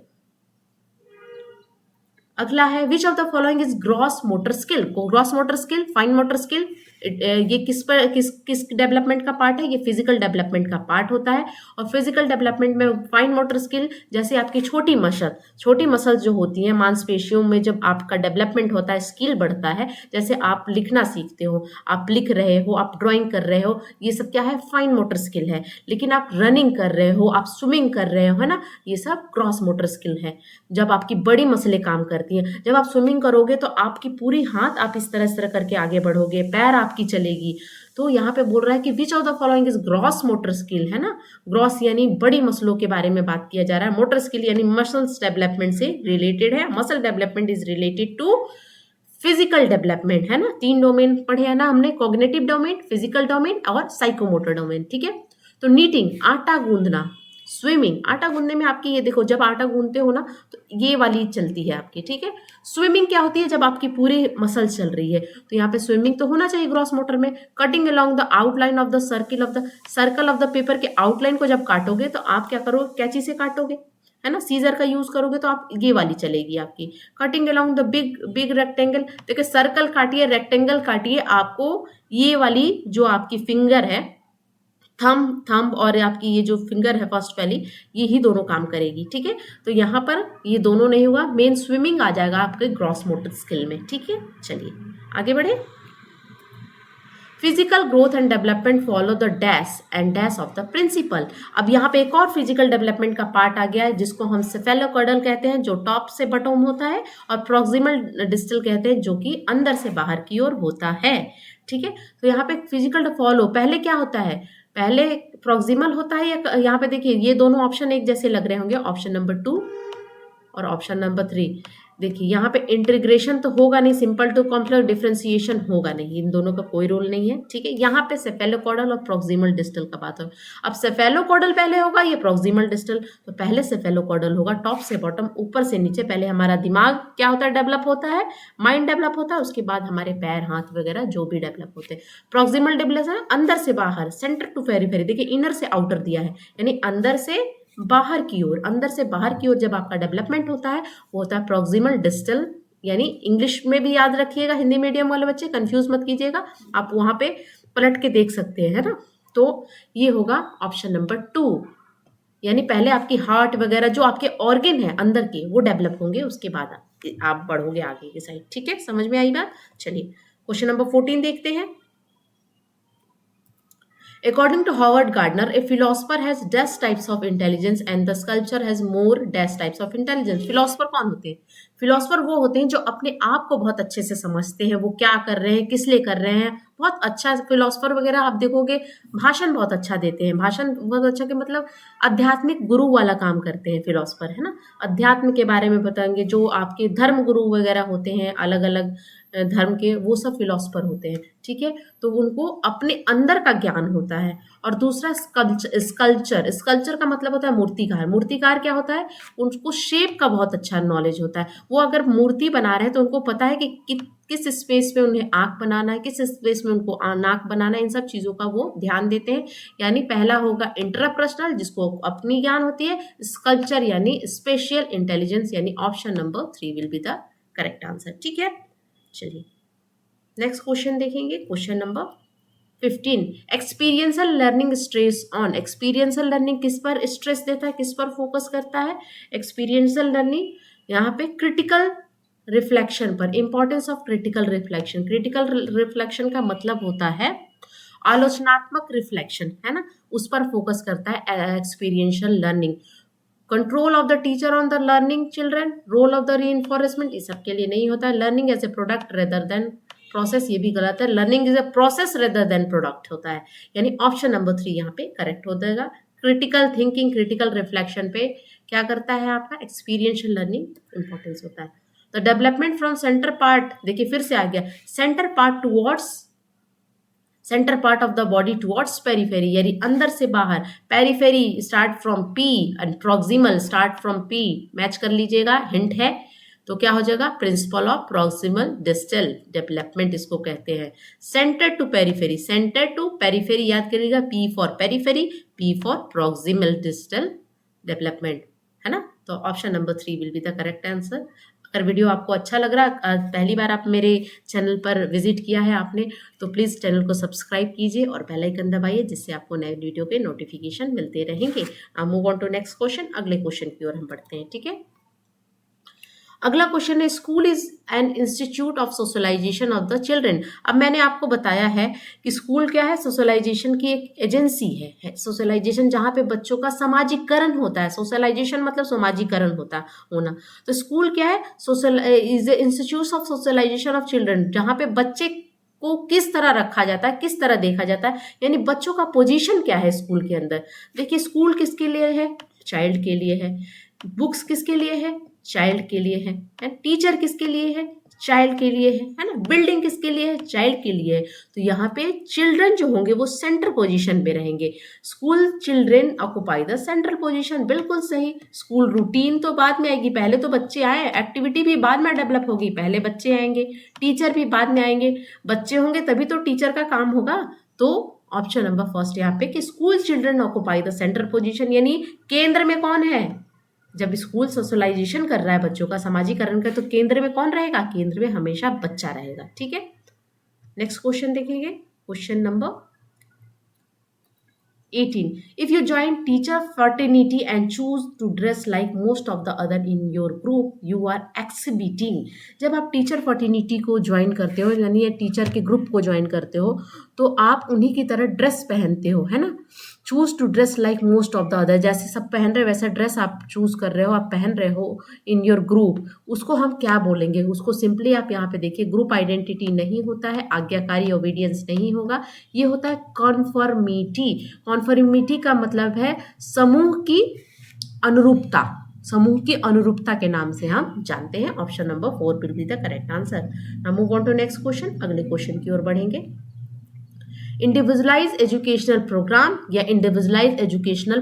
अगला है, which of the following is gross motor skill. Gross motor skill, fine motor skill, ये किस डेवलपमेंट का पार्ट है, ये फिजिकल डेवलपमेंट का पार्ट होता है। और फिजिकल डेवलपमेंट में फाइन मोटर स्किल, जैसे आपकी छोटी मसल्स जो होती हैं मांसपेशियों में, जब आपका डेवलपमेंट होता है, स्किल बढ़ता है, जैसे आप लिखना सीखते हो, आप लिख रहे हो, आप ड्राइंग कर रहे हो, ये सब क्या है, फाइन मोटर स्किल है। लेकिन आप रनिंग कर रहे हो, आप स्विमिंग कर रहे हो, है ना, ये सब क्रॉस मोटर स्किल है, जब आपकी बड़ी मसलें काम करती हैं। जब आप स्विमिंग करोगे तो आपकी पूरी हाथ आप इस तरह करके आगे बढ़ोगे, पैर आपकी चलेगी। तो यहाँ पे बोल रहा है कि विच of the following is gross motor skill, है ना। ग्रॉस यानी बड़ी मसलों के बारे में बात किया जा रहा है, मोटर स्किल यानी मसल्स डेवलपमेंट से रिलेटेड है। Muscle development is related to physical development, है ना। 3 डोमेन पढ़े हैं ना हमने, कॉग्निटिव डोमेन, फिजिकल डोमेन और साइकोमोटर डोमेन, ठीक है। तो नीटिंग, आटा गूंदना, स्विमिंग, आटा गूंदने में आपकी ये देखो, जब आटा गूंदते हो ना तो ये वाली चलती है आपकी, ठीक है। स्विमिंग क्या होती है, जब आपकी पूरी मसल चल रही है। तो यहाँ पे स्विमिंग तो होना चाहिए ग्रॉस मोटर में। Cutting along the outline of the circle of the paper के आउटलाइन को जब काटोगे तो आप क्या करोगे, कैंची से काटोगे, है ना, सीजर का यूज करोगे तो आप ये वाली चलेगी आपकी। Cutting along the big rectangle, देखिए सर्कल काटिए, रेक्टेंगल काटिए, आपको ये वाली जो आपकी फिंगर है, थंब और आपकी ये जो फिंगर है फर्स्ट वाली, ये ही दोनों काम करेगी, ठीक है। तो यहाँ पर ये दोनों नहीं हुआ, मेन स्विमिंग आ जाएगा आपके ग्रॉस मोटर स्किल में, ठीक है। चलिए आगे बढ़े। Physical growth and development follow the dash and dash of the principle. अब यहाँ पे एक और फिजिकल डेवलपमेंट का पार्ट आ गया है जिसको हम सेफेलोकॉर्डल कहते हैं, जो टॉप से बटोम होता है, और प्रॉक्सिमल डिस्टल कहते हैं, जो कि अंदर से बाहर की ओर होता है। ठीक है, तो यहाँ पे फिजिकल फॉलो पहले क्या होता है, पहले प्रॉक्सिमल होता है, या यहाँ पे देखिए ये दोनों ऑप्शन एक जैसे लग रहे होंगे, ऑप्शन नंबर 2 और ऑप्शन नंबर 3। देखिए यहाँ पे इंटीग्रेशन तो होगा नहीं, सिंपल टू कॉम्प्लेक्स डिफरेंशिएशन होगा नहीं, इन दोनों का कोई रोल नहीं है। ठीक है, यहाँ पे सेफेलोकॉर्डल और प्रॉक्सिमल डिस्टल का बात हो। अब सेफेलोकॉर्डल पहले होगा या प्रॉक्सिमल डिस्टल, तो पहले सेफेलोकॉर्डल होगा, टॉप से बॉटम, ऊपर से नीचे। पहले हमारा दिमाग क्या होता है, डेवलप होता है, माइंड डेवलप होता है, उसके बाद हमारे पैर हाथ वगैरह जो भी डेवलप होते हैं। प्रॉक्सिमल डेवलप अंदर से बाहर, सेंटर टू पेरिफेरी, देखिए इनर से आउटर दिया है, यानी अंदर से बाहर की ओर, अंदर से बाहर की ओर जब आपका डेवलपमेंट होता है वो होता है प्रॉक्सिमल डिस्टल। यानी इंग्लिश में भी याद रखिएगा, हिंदी मीडियम वाले बच्चे कंफ्यूज मत कीजिएगा, आप वहां पे पलट के देख सकते हैं, है ना। तो ये होगा ऑप्शन नंबर 2, यानी पहले आपकी हार्ट वगैरह जो आपके ऑर्गन है अंदर के वो डेवलप होंगे, उसके बाद आप बढ़ोगे आगे की साइड। ठीक है, समझ में आई बात। चलिए क्वेश्चन नंबर 14 देखते हैं। According to Howard Gardner, a philosopher has dash types of intelligence and the sculpture has more dash types of intelligence. Philosopher कौन होते हैं? फिलोसफर वो होते हैं जो अपने आप को बहुत अच्छे से समझते हैं, वो क्या कर रहे हैं, किस लिए कर रहे हैं। बहुत अच्छा फिलोसफर वगैरह आप देखोगे, भाषण बहुत अच्छा देते हैं, भाषण बहुत अच्छा के मतलब आध्यात्मिक गुरु वाला काम करते हैं फिलोसफर, है ना। अध्यात्म के बारे में बताएंगे, जो आपके धर्म गुरु वगैरह होते हैं अलग अलग धर्म के, वो सब फिलोसफर होते हैं। ठीक है, तो उनको अपने अंदर का ज्ञान होता है। और दूसरा स्कल्पचर, स्कल्पचर का मतलब होता है मूर्तिकार। मूर्तिकार क्या होता है, उनको शेप का बहुत अच्छा नॉलेज होता है। वो अगर मूर्ति बना रहे हैं तो उनको पता है कि किस स्पेस में उन्हें आंख बनाना है, किस स्पेस में उनको नाक बनाना है, इन सब चीज़ों का वो ध्यान देते हैं। यानी पहला होगा इंटरपर्सनल, जिसको अपनी ज्ञान होती है, स्कल्पचर यानी स्पेशियल इंटेलिजेंस, यानी option number 3 will be the correct answer. ठीक है, चलिए नेक्स्ट क्वेश्चन देखेंगे, question number 15। Experiential learning stress on. Experiential learning किस पर स्ट्रेस देता है, किस पर फोकस करता है? एक्सपीरियंशियल लर्निंग यहाँ पे क्रिटिकल रिफ्लेक्शन पर, importance of critical reflection. Critical reflection का मतलब होता है आलोचनात्मक रिफ्लेक्शन, है ना, उस पर फोकस करता है experiential learning. Control of the teacher on the learning children, role of the reinforcement, ये सबके लिए नहीं होता है। Learning as a product rather than process, ये भी गलत है। Learning is a process rather than product होता है, यानी ऑप्शन नंबर 3 यहाँ पे करेक्ट हो जाएगा। क्रिटिकल थिंकिंग, क्रिटिकल रिफ्लेक्शन पे क्या करता है आपका एक्सपीरियंशियल लर्निंग इंपॉर्टेंस होता है। तो डेवलपमेंट फ्रॉम सेंटर पार्ट, देखिए फिर से आ गया, centre part towards, centre part of the body towards periphery, यानी अंदर से बाहर। Periphery start from P and proximal start from P, match कर लीजिएगा, हिंट है। तो क्या हो जाएगा, principle of proximal distal development इसको कहते हैं। Centre to periphery, centre to periphery याद करिएगा, P for periphery, P for proximal distal development, है ना। तो option number 3 will be the correct answer. अगर वीडियो आपको अच्छा लग रहा, पहली बार आप मेरे चैनल पर विजिट किया है आपने, तो प्लीज़ चैनल को सब्सक्राइब कीजिए और बेल आइकन दबाइए, जिससे आपको नए वीडियो के नोटिफिकेशन मिलते रहेंगे। Move on to next question, अगले क्वेश्चन की ओर हम बढ़ते हैं। ठीक है, अगला क्वेश्चन है, school is an institute of socialisation of the children. अब मैंने आपको बताया है कि स्कूल क्या है, सोशलाइजेशन की एक एजेंसी है। सोशलाइजेशन जहाँ पे बच्चों का सामाजिकरण होता है, सोशलाइजेशन मतलब सामाजिकरण होता होना। तो स्कूल क्या है, social is institute of socialisation of children, जहाँ पे बच्चे को किस तरह रखा जाता है, किस तरह देखा जाता है, यानी बच्चों का पोजीशन क्या है स्कूल के अंदर। देखिए स्कूल किसके लिए है, चाइल्ड के लिए है। बुक्स किसके लिए है, चाइल्ड के लिए है। टीचर किसके लिए है, चाइल्ड के लिए है ना। बिल्डिंग किसके लिए है, चाइल्ड के लिए है। तो यहाँ पे चिल्ड्रन जो होंगे वो सेंटर पोजीशन पे रहेंगे। School children occupy the central position, बिल्कुल सही। स्कूल रूटीन तो बाद में आएगी, पहले तो बच्चे आए, एक्टिविटी भी बाद में डेवलप होगी, पहले बच्चे आएंगे, टीचर भी बाद में आएंगे। बच्चे होंगे तभी तो टीचर का काम होगा। तो ऑप्शन नंबर फर्स्ट यहाँ पे कि school children occupy the central position, यानी केंद्र में कौन है। जब स्कूल सोशलाइजेशन कर रहा है, बच्चों का समाजीकरण कर, तो केंद्र में कौन रहेगा, केंद्र में हमेशा बच्चा रहेगा। ठीक है, नेक्स्ट क्वेश्चन देखेंगे, question number 18. If you join teacher fraternity and choose to dress like most of the other in your group, you are exhibiting. जब आप टीचर फर्टिनिटी को ज्वाइन करते हो यानी टीचर के ग्रुप को ज्वाइन करते हो तो आप उन्हीं की तरह ड्रेस पहनते हो, है ना। Choose to dress like most of the other, जैसे सब पहन रहे वैसा ड्रेस आप चूज कर रहे हो, आप पहन रहे हो इन योर ग्रुप, उसको हम क्या बोलेंगे? उसको सिंपली आप यहाँ पे देखिए, ग्रुप आइडेंटिटी नहीं होता है, आज्ञाकारी ओबीडियंस नहीं होगा, ये होता है कॉन्फर्मिटी। कॉन्फर्मिटी का मतलब है समूह की अनुरूपता, समूह की अनुरूपता के नाम से हम जानते हैं। Option number 4 will be the correct answer. Now move on to next question, अगले क्वेश्चन की ओर बढ़ेंगे। इंडिविजुअलाइज एजुकेशनल प्रोग्राम या इंडिविजुअलाइज एजुकेशनल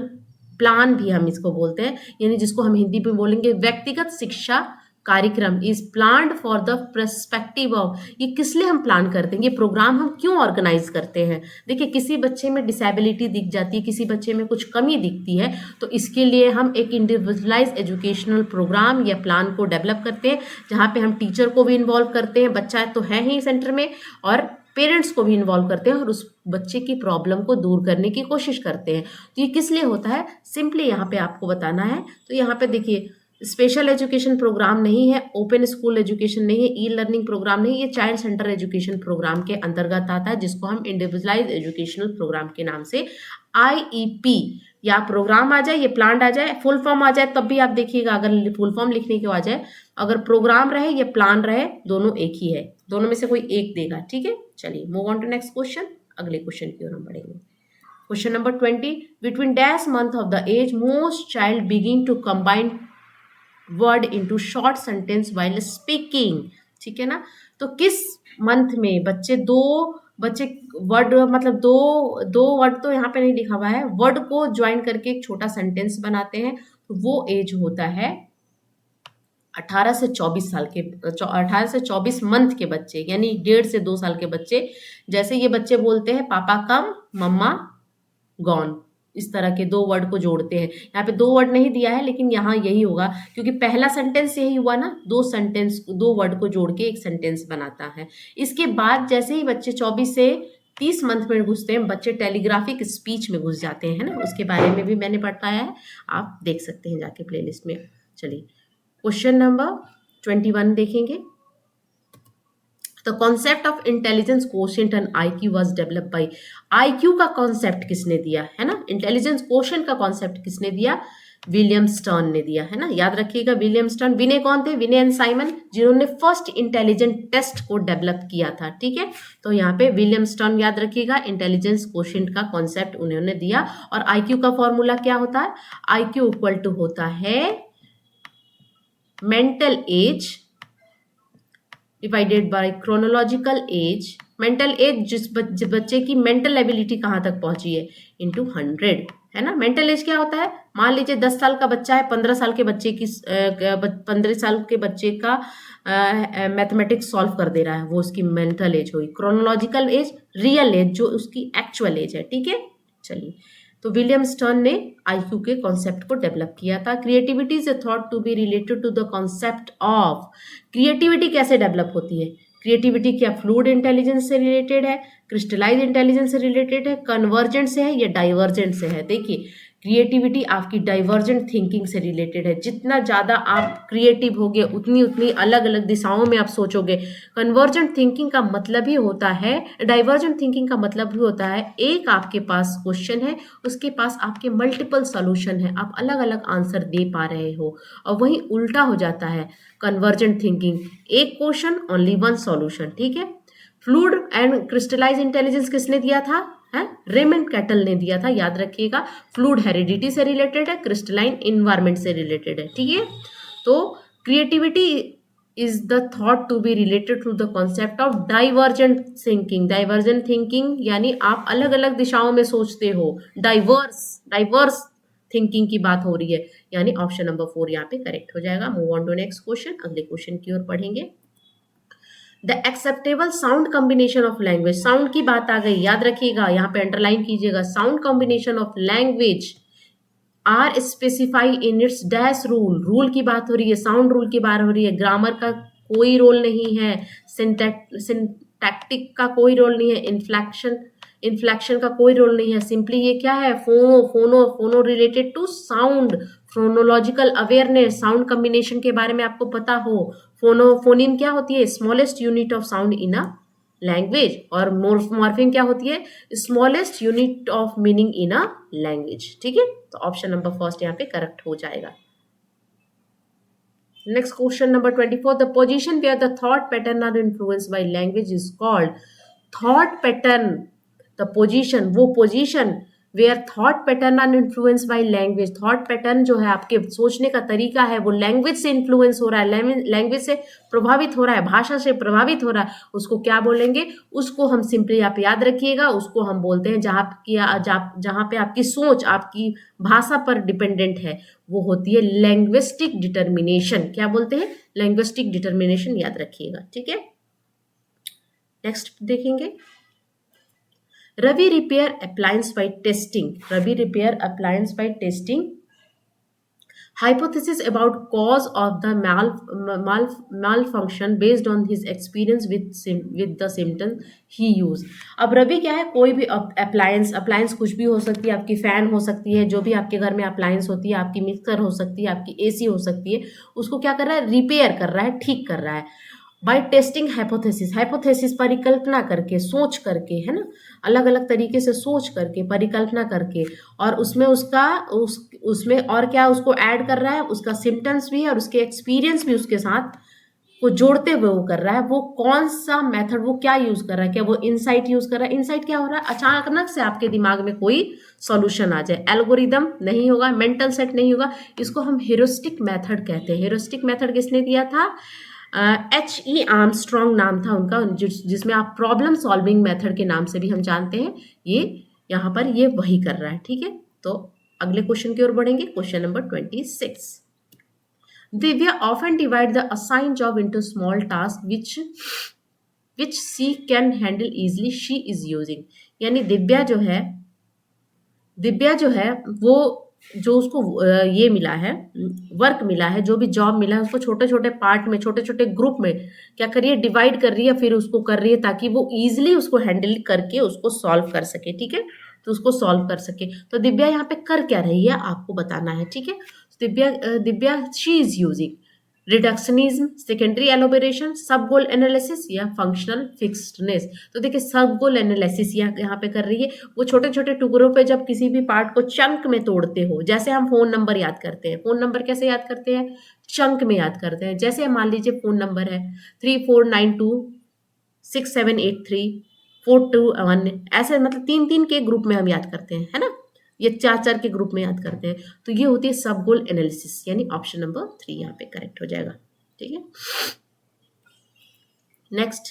प्लान भी हम इसको बोलते हैं, यानी जिसको हम हिंदी में बोलेंगे व्यक्तिगत शिक्षा कार्यक्रम is planned for the perspective of. ये किस लिए हम प्लान करते हैं, ये प्रोग्राम हम क्यों ऑर्गेनाइज करते हैं? देखिए, किसी बच्चे में डिसेबिलिटी दिख जाती है, किसी बच्चे में कुछ कमी दिखती है, तो इसके लिए हम एक इंडिविजुअलाइज एजुकेशनल प्रोग्राम या प्लान को डेवलप करते हैं, जहाँ पे हम टीचर को भी इन्वॉल्व करते हैं, बच्चा तो है ही सेंटर में, और पेरेंट्स को भी इन्वॉल्व करते हैं और उस बच्चे की प्रॉब्लम को दूर करने की कोशिश करते हैं। तो ये किस लिए होता है, सिंपली यहाँ पे आपको बताना है। तो यहाँ पे देखिए, स्पेशल एजुकेशन प्रोग्राम नहीं है, ओपन स्कूल एजुकेशन नहीं है, ई लर्निंग प्रोग्राम नहीं, ये चाइल्ड सेंटर एजुकेशन प्रोग्राम के अंतर्गत आता है, जिसको हम इंडिविजुअलाइज एजुकेशनल प्रोग्राम के नाम से IEP या प्रोग्राम आ जाए, ये प्लान आ जाए, फुल फॉर्म आ जाए तब भी आप देखिएगा, अगर फुल फॉर्म लिखने को आ जाए, अगर प्रोग्राम रहे या प्लान रहे, दोनों एक ही है, दोनों में से कोई एक देगा। ठीक है, चलिए move on to next question, अगले क्वेश्चन की ओर हम बढ़ेंगे। Question number 20, between dash month of the age most child begin to combine word into short sentence while speaking. ठीक है ना, तो किस मंथ में बच्चे वर्ड, मतलब दो वर्ड तो यहाँ पे नहीं लिखा हुआ है, वर्ड को ज्वाइन करके एक छोटा सेंटेंस बनाते हैं, तो वो एज होता है 18 से 24 साल के, 18 से 24 मंथ के बच्चे, यानी 1.5 से 2 साल के बच्चे। जैसे ये बच्चे बोलते हैं पापा कम, मम्मा गॉन, इस तरह के 2 वर्ड को जोड़ते हैं। यहाँ पे 2 वर्ड नहीं दिया है, लेकिन यहाँ यही होगा, क्योंकि पहला सेंटेंस यही हुआ ना, 2 वर्ड को जोड़ के एक सेंटेंस बनाता है। इसके बाद जैसे ही बच्चे 24 से 30 मंथ में घुसते हैं, बच्चे टेलीग्राफिक स्पीच में घुस जाते हैं, है ना, उसके बारे में भी मैंने पढ़ाया है, आप देख सकते हैं जाके प्लेलिस्ट में। चलिए क्वेश्चन नंबर 21 देखेंगे। The concept of intelligence quotient and IQ was develop by. IQ का कॉन्सेप्ट किसने दिया है ना, इंटेलिजेंस कोशेंट का कॉन्सेप्ट किसने दिया, विलियम स्टर्न ने दिया, है ना, याद रखिएगा विलियम स्टर्न। विनय कौन थे, विनय एंड साइमन, जिन्होंने फर्स्ट इंटेलिजेंट टेस्ट को डेवलप किया था। ठीक है, तो यहाँ पे विलियम स्टर्न याद रखिएगा, इंटेलिजेंस कोशेंट का कॉन्सेप्ट उन्होंने दिया। और IQ का फॉर्मूला क्या होता है, IQ इक्वल टू होता है mental as divided by chronological age, mental as जिस बच्चे की मेंटल एबिलिटी कहाँ तक पहुंची है, इंटू 100, है ना। मेंटल एज क्या होता है, मान लीजिए 10 साल का बच्चा है, 15 साल के बच्चे की 15 साल के बच्चे का मैथमेटिक्स सॉल्व कर दे रहा है, वो उसकी मेंटल एज हुई। क्रोनोलॉजिकल एज रियल एज, जो उसकी एक्चुअल एज है। ठीक है, चलिए, तो विलियम स्टर्न ने IQ के कॉन्सेप्ट को डेवलप किया था। Creativity is thought to be related to the concept of. Creativity कैसे डेवलप होती है, क्रिएटिविटी क्या फ्लूइड इंटेलिजेंस से रिलेटेड है, क्रिस्टलाइज इंटेलिजेंस से रिलेटेड है, कन्वर्जेंट से है या डाइवर्जेंट से है। देखिए, क्रिएटिविटी आपकी डाइवर्जेंट थिंकिंग से रिलेटेड है, जितना ज़्यादा आप क्रिएटिव होगे उतनी अलग अलग दिशाओं में आप सोचोगे। कन्वर्जेंट थिंकिंग का मतलब ही होता है, डाइवर्जेंट थिंकिंग का मतलब भी होता है, एक आपके पास क्वेश्चन है, उसके पास आपके मल्टीपल सॉल्यूशन है, आप अलग अलग आंसर दे पा रहे हो। और वहीं उल्टा हो जाता है कन्वर्जेंट थिंकिंग, एक क्वेश्चन ओनली 1 सॉल्यूशन। ठीक है, फ्लूइड एंड क्रिस्टलाइज इंटेलिजेंस किसने दिया था, है रेमंड कैटल ने दिया था, याद रखिएगा। फ्लूइड हेरिडिटी से रिलेटेड है, क्रिस्टलाइन इन्वायरमेंट से रिलेटेड है। ठीक है, तो creativity is the thought to be related to the concept of divergent thinking. Divergent thinking यानी आप अलग अलग दिशाओं में सोचते हो, डाइवर्स थिंकिंग की बात हो रही है, यानी ऑप्शन नंबर 4 यहाँ पे करेक्ट हो जाएगा। Move on to next question, अगले क्वेश्चन की ओर पढ़ेंगे। The acceptable sound combination of language, sound की बात आ गई, याद रखिएगा, यहाँ पे अंडरलाइन कीजिएगा। Sound combination of language are specify in its dash rule. Rule की बात हो रही है, साउंड रूल की बात हो रही है, ग्रामर का कोई रोल नहीं है, सिंटैक्टिक का कोई रोल नहीं है, इन्फ्लेक्शन का कोई रोल नहीं है, सिंपली ये क्या है, phono phono phono related to sound, phonological awareness, sound combination के बारे में आपको पता हो। फोनीम क्या होती है, smallest unit of sound in a language, और मॉर्फिम क्या होती है, smallest unit of meaning in a language. ठीक है, तो ऑप्शन नंबर फर्स्ट यहाँ पे करेक्ट हो जाएगा। Next question number 24, the position where the thought pattern are influenced by language is called, thought pattern, the position, वो position where thought pattern are influenced by language, thought pattern जो है आपके सोचने का तरीका है वो लैंग्वेज से इन्फ्लुएंस हो रहा है, लैंग्वेज से प्रभावित हो रहा है, भाषा से प्रभावित हो रहा है, उसको क्या बोलेंगे, उसको हम सिंपली, आप याद रखिएगा, उसको हम बोलते हैं जहाँ पे आपकी सोच आपकी भाषा पर डिपेंडेंट है, वो होती है लैंग्विस्टिक डिटर्मिनेशन। क्या बोलते हैं, लैंग्विस्टिक डिटर्मिनेशन, याद रखिएगा। ठीक है, नेक्स्ट देखेंगे, Ravi repair appliance by testing, Ravi repair appliance by testing hypothesis about cause of the malfunction based on his experience with the symptoms he used। अब रवि क्या है, कोई भी अप्लायंस कुछ भी हो सकती है, आपकी फैन हो सकती है, जो भी आपके घर में अप्लायंस होती है, आपकी मिक्सर हो सकती है, आपकी एसी हो सकती है, उसको क्या कर रहा है, रिपेयर कर रहा है, ठीक कर रहा है, बाय टेस्टिंग हाइपोथेसिस, हाइपोथेसिस परिकल्पना करके, सोच करके, है ना, अलग अलग तरीके से सोच करके, परिकल्पना करके, और उसमें उसमें और क्या उसको ऐड कर रहा है, उसका सिम्टम्स भी है और उसके एक्सपीरियंस भी उसके साथ को जोड़ते हुए वो कर रहा है। वो कौन सा मेथड, वो क्या यूज कर रहा है, क्या वो इनसाइट यूज कर रहा है, इनसाइट क्या हो रहा है, अचानक से आपके दिमाग में कोई सॉल्यूशन आ जाए, एल्गोरिदम नहीं होगा, मेंटल सेट नहीं होगा, इसको हम हेरोस्टिक मेथड कहते हैं। हेरोस्टिक मेथड किसने दिया था, H.E. आर्मस्ट्रॉन्ग नाम था उनका, जिसमें आप प्रॉब्लम सॉल्विंग मेथड के नाम से भी हम जानते हैं, ये यहाँ पर ये वही कर रहा है। ठीक है, तो अगले क्वेश्चन की ओर बढ़ेंगे, question number 26, Divya often divide the assign job into small task which she can handle easily she is using, यानी दिव्या जो है वो जो उसको ये मिला है, वर्क मिला है, जो भी जॉब मिला है, उसको छोटे छोटे पार्ट में, छोटे छोटे ग्रुप में क्या कर रही है, डिवाइड कर रही है, फिर उसको कर रही है ताकि वो इजीली उसको हैंडल करके उसको सॉल्व कर सके। ठीक है, तो उसको सॉल्व कर सके, तो दिव्या यहाँ पे कर क्या रही है आपको बताना है। ठीक है, Divya she is using reductionism, secondary elaboration, सब गोल एनालिसिस या फंक्शनल फिक्स्डनेस। तो देखिए सब गोल एनालिसिस यहाँ पे कर रही है, वो छोटे छोटे टुकड़ों पे जब किसी भी पार्ट को चंक में तोड़ते हो, जैसे हम फोन नंबर याद करते हैं, फोन नंबर कैसे याद करते हैं, चंक में याद करते हैं। जैसे मान लीजिए फोन नंबर है 3492678342 ऐसे, मतलब 3-3 के ग्रुप में हम याद करते हैं, है ना, ये 4-4 के ग्रुप में याद करते हैं, तो ये होती है सब गोल एनालिसिस, यानी ऑप्शन नंबर 3 यहाँ पे करेक्ट हो जाएगा। ठीक है, next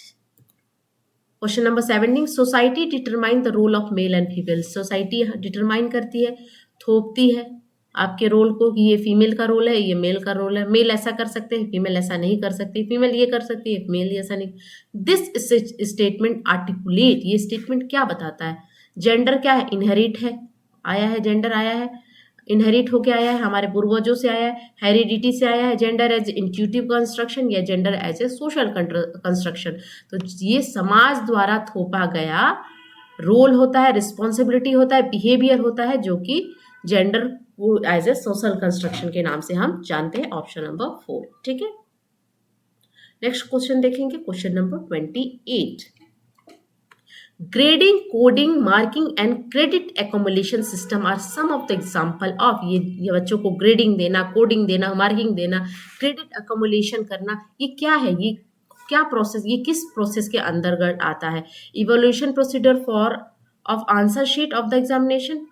question number 17, society determine the role of male and female, society determine करती है, थोपती है आपके रोल को, कि ये फीमेल का रोल है, ये मेल का रोल है, मेल ऐसा कर सकते हैं, फीमेल ऐसा नहीं कर सकती, फीमेल ये कर सकती है, मेल ऐसा नहीं। दिस स्टेटमेंट आर्टिकुलेट, ये स्टेटमेंट क्या बताता है, जेंडर क्या है, इनहेरिट है, आया है, जेंडर आया है, इनहेरिट होके आया है, हमारे पूर्वजों से आया है, हेरिडिटी से आया है, जेंडर एज इंट्यूटिव कंस्ट्रक्शन या gender as a social construction. तो ये समाज द्वारा थोपा गया रोल होता है, रिस्पॉन्सिबिलिटी होता है, बिहेवियर होता है, जो कि जेंडर को एज ए सोशल कंस्ट्रक्शन के नाम से हम जानते हैं, ऑप्शन नंबर 4। ठीक है, नेक्स्ट क्वेश्चन देखेंगे, question number 28, grading, coding, marking and credit accumulation system are some of the example of, ये बच्चों को ग्रेडिंग देना, कोडिंग देना, मार्किंग देना, क्रेडिट एक्युमुलेशन करना, ये क्या है, ये क्या प्रोसेस, ये किस प्रोसेस के अंतर्गत आता है, evolution procedure for of answer sheet of the examination.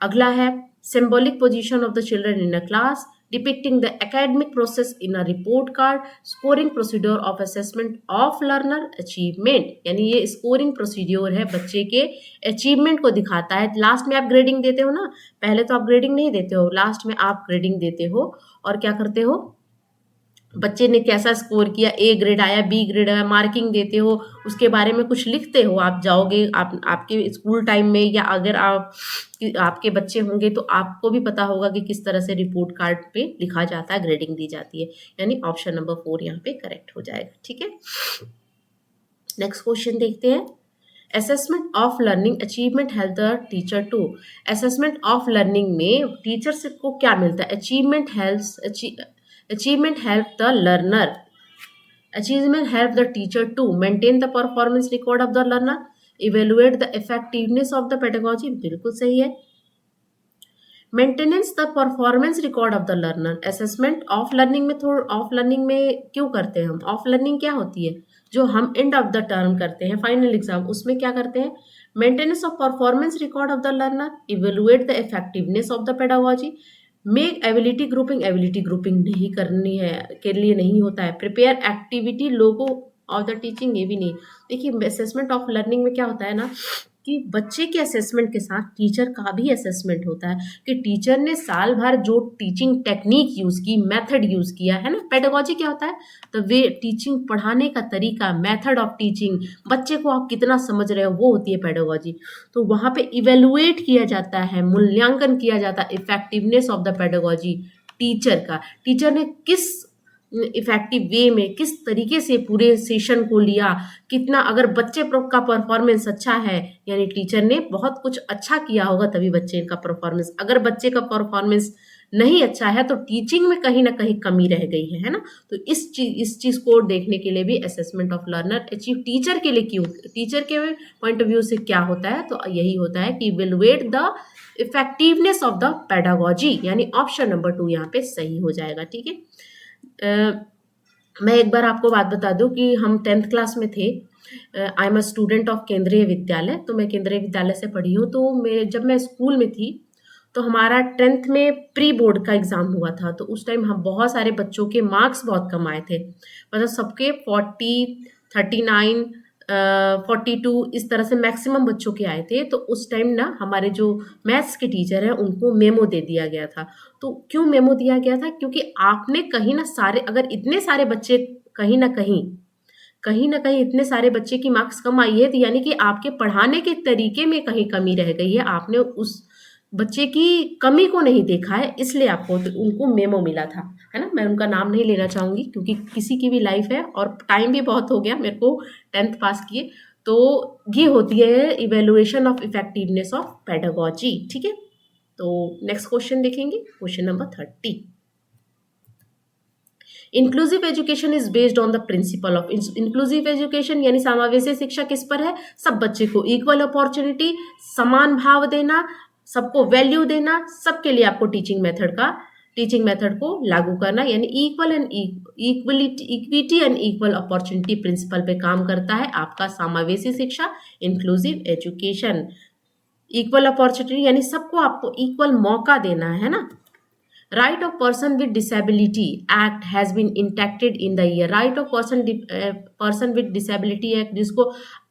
अगला है symbolic position of the children in a class, depicting the academic process in a report card, scoring procedure of assessment of learner achievement, यानी ये scoring procedure है, बच्चे के achievement को दिखाता है। लास्ट में आप ग्रेडिंग देते हो ना, पहले तो आप ग्रेडिंग नहीं देते हो, लास्ट में आप ग्रेडिंग देते हो, और क्या करते हो, बच्चे ने कैसा स्कोर किया, ए ग्रेड आया, बी ग्रेड आया, मार्किंग देते हो, उसके बारे में कुछ लिखते हो। आप जाओगे, आपके स्कूल टाइम में, या अगर आपके बच्चे होंगे तो आपको भी पता होगा कि किस तरह से रिपोर्ट कार्ड पे लिखा जाता है, ग्रेडिंग दी जाती है, यानी ऑप्शन नंबर 4 यहाँ पे करेक्ट हो जाएगा। ठीक है, नेक्स्ट क्वेश्चन देखते हैं, assessment of learning achievement help the teacher to. Assessment of learning में टीचर से को क्या मिलता है? Achievement help the learner, achievement help the teacher to maintain the performance record of the learner, evaluate the effectiveness of the pedagogy, बिल्कुल सही है। Maintenance the performance record of the learner, assessment of learning में of learning में क्यों करते हैं हम? Of learning क्या होती है? जो हम एंड ऑफ द टर्म करते हैं, फाइनल एग्जाम, उसमें क्या करते हैं? Maintenance of performance record of the learner, evaluate the effectiveness of the pedagogy, make ability grouping नहीं करनी है, के लिए नहीं होता है। Prepare activity logo of the teaching, ये भी नहीं। देखिए असेसमेंट ऑफ लर्निंग में क्या होता है ना कि बच्चे के असेसमेंट के साथ टीचर का भी असेसमेंट होता है कि टीचर ने साल भर जो टीचिंग टेक्निक यूज़ की, मेथड यूज़ किया है ना। पेडागोजी क्या होता है? द वे टीचिंग, पढ़ाने का तरीका, मेथड ऑफ टीचिंग, बच्चे को आप कितना समझ रहे हो, वो होती है पेडागोजी। तो वहाँ पे इवेलुएट किया जाता है, मूल्यांकन किया जाता है effectiveness of the pedagogy, teacher का, टीचर ने किस इफेक्टिव वे में, किस तरीके से पूरे सेशन को लिया, कितना, अगर बच्चे का परफॉर्मेंस अच्छा है यानी टीचर ने बहुत कुछ अच्छा किया होगा तभी बच्चे का परफॉर्मेंस, अगर बच्चे का परफॉर्मेंस नहीं अच्छा है तो टीचिंग में कहीं ना कहीं कमी रह गई है ना। तो इस चीज को देखने के लिए भी assessment of learner achieve teacher के लिए क्यों, टीचर के पॉइंट ऑफ व्यू से क्या होता है? तो यही होता है कि evaluate the effectiveness of the pedagogy, यानी ऑप्शन नंबर 2 यहाँ पे सही हो जाएगा। ठीक है। मैं एक बार आपको बात बता दूं कि हम 10th क्लास में थे। I am a student of केंद्रीय विद्यालय, तो मैं केंद्रीय विद्यालय से पढ़ी हूँ। तो जब मैं स्कूल में थी तो हमारा 10th में प्री बोर्ड का एग्ज़ाम हुआ था। तो उस टाइम हम बहुत सारे बच्चों के मार्क्स बहुत कम आए थे, मतलब सबके 40, 39, 42 इस तरह से मैक्सिमम बच्चों के आए थे। तो उस टाइम ना हमारे जो मैथ्स के टीचर हैं उनको मेमो दे दिया गया था। तो क्यों मेमो दिया गया था? क्योंकि आपने कहीं ना सारे, अगर इतने सारे बच्चे कहीं ना कहीं इतने सारे बच्चे की मार्क्स कम आई है तो यानी कि आपके पढ़ाने के तरीके में कहीं कमी रह गई है, आपने उस बच्चे की कमी को नहीं देखा है, इसलिए आपको उनको मेमो मिला था, है ना। मैं उनका नाम नहीं लेना चाहूँगी क्योंकि किसी की भी लाइफ है और टाइम भी बहुत हो गया मेरे को 10th पास किए। तो ये होती है evaluation of effectiveness of pedagogy. ठीक है। तो नेक्स्ट क्वेश्चन देखेंगे, question number 30। Inclusive education is based on the principle of inclusive education, यानी समावेशी शिक्षा किस पर है? सब बच्चे को इक्वल अपॉर्चुनिटी, समान भाव देना, सबको वैल्यू देना, सबके लिए आपको टीचिंग मेथड को लागू करना, यानी equity and equal opportunity principle पे काम करता है आपका समावेशी शिक्षा, इंक्लूसिव एजुकेशन। इक्वल अपॉर्चुनिटी यानी सबको आपको इक्वल मौका देना है ना। Right of person with disability act has been enacted in the year. Right of person with disability act, जिसको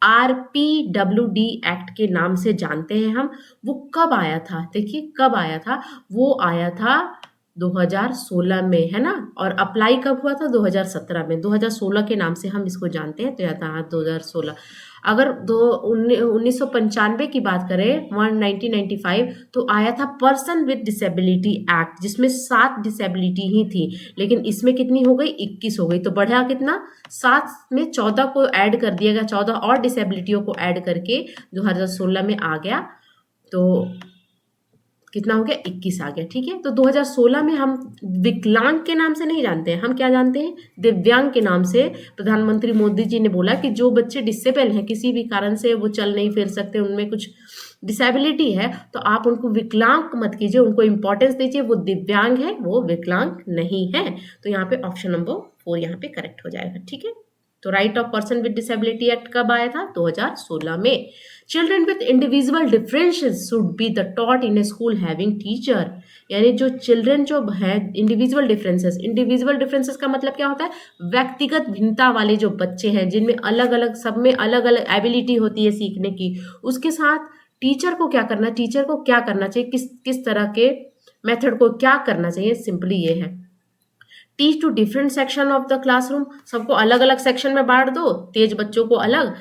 RPWD एक्ट के नाम से जानते हैं हम, वो कब आया था? देखिए कब आया था, वो आया था 2016 में, है ना। और अप्लाई कब हुआ था? 2017 में। 2016 के नाम से हम इसको जानते हैं, तो यह था 2016। अगर 1995 की बात करें, 1995, तो आया था पर्सन विद डिसेबिलिटी एक्ट, जिसमें 7 डिसेबिलिटी ही थी, लेकिन इसमें कितनी हो गई? 21 हो गई। तो बढ़ा कितना? 7 में 14 को ऐड कर दिया गया, 14 और डिसेबिलिटियों को ऐड करके 2016 में आ गया, तो कितना हो गया? 21 आ गया। ठीक है। तो 2016 में हम विकलांग के नाम से नहीं जानते हैं, हम क्या जानते हैं? दिव्यांग के नाम से। प्रधानमंत्री मोदी जी ने बोला कि जो बच्चे डिसेबल हैं, किसी भी कारण से वो चल नहीं फिर सकते, उनमें कुछ डिसेबिलिटी है, तो आप उनको विकलांग मत कीजिए, उनको इंपॉर्टेंस दीजिए, वो दिव्यांग है, वो विकलांग नहीं है। तो यहाँ पे ऑप्शन नंबर 4 यहाँ पे करेक्ट हो जाएगा। ठीक है। तो right of person with disability act कब आया था? 2016 में। Children with individual differences should be the taught in A school having teacher, यानी जो चिल्ड्रन जो है इंडिविजुअल डिफरेंसेस का मतलब क्या होता है? व्यक्तिगत भिन्नता वाले जो बच्चे हैं, जिनमें अलग अलग, सब में अलग अलग एबिलिटी होती है सीखने की, उसके साथ टीचर को क्या करना चाहिए, किस तरह के मेथड को क्या करना चाहिए, सिंपली ये है। Teach to different section of the classroom, सबको अलग अलग सेक्शन में बांट दो, तेज बच्चों को अलग,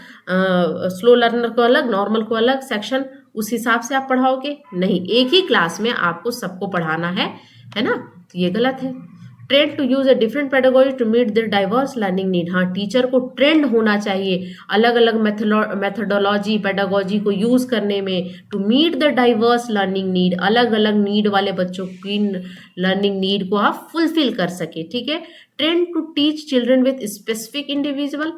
स्लो लर्नर को अलग, नॉर्मल को अलग सेक्शन, उस हिसाब से आप पढ़ाओगे? नहीं, एक ही क्लास में आपको सबको पढ़ाना है ना। तो ये गलत है। Trained to use a different pedagogy to meet the diverse learning need. हाँ, टीचर को ट्रेंड होना चाहिए अलग अलग मेथोडोलॉजी पेडागोजी को यूज करने में, to meet the diverse learning need, अलग अलग नीड वाले बच्चों की लर्निंग नीड को आप फुलफिल कर सके। ठीक है। Trained to teach children with specific individual,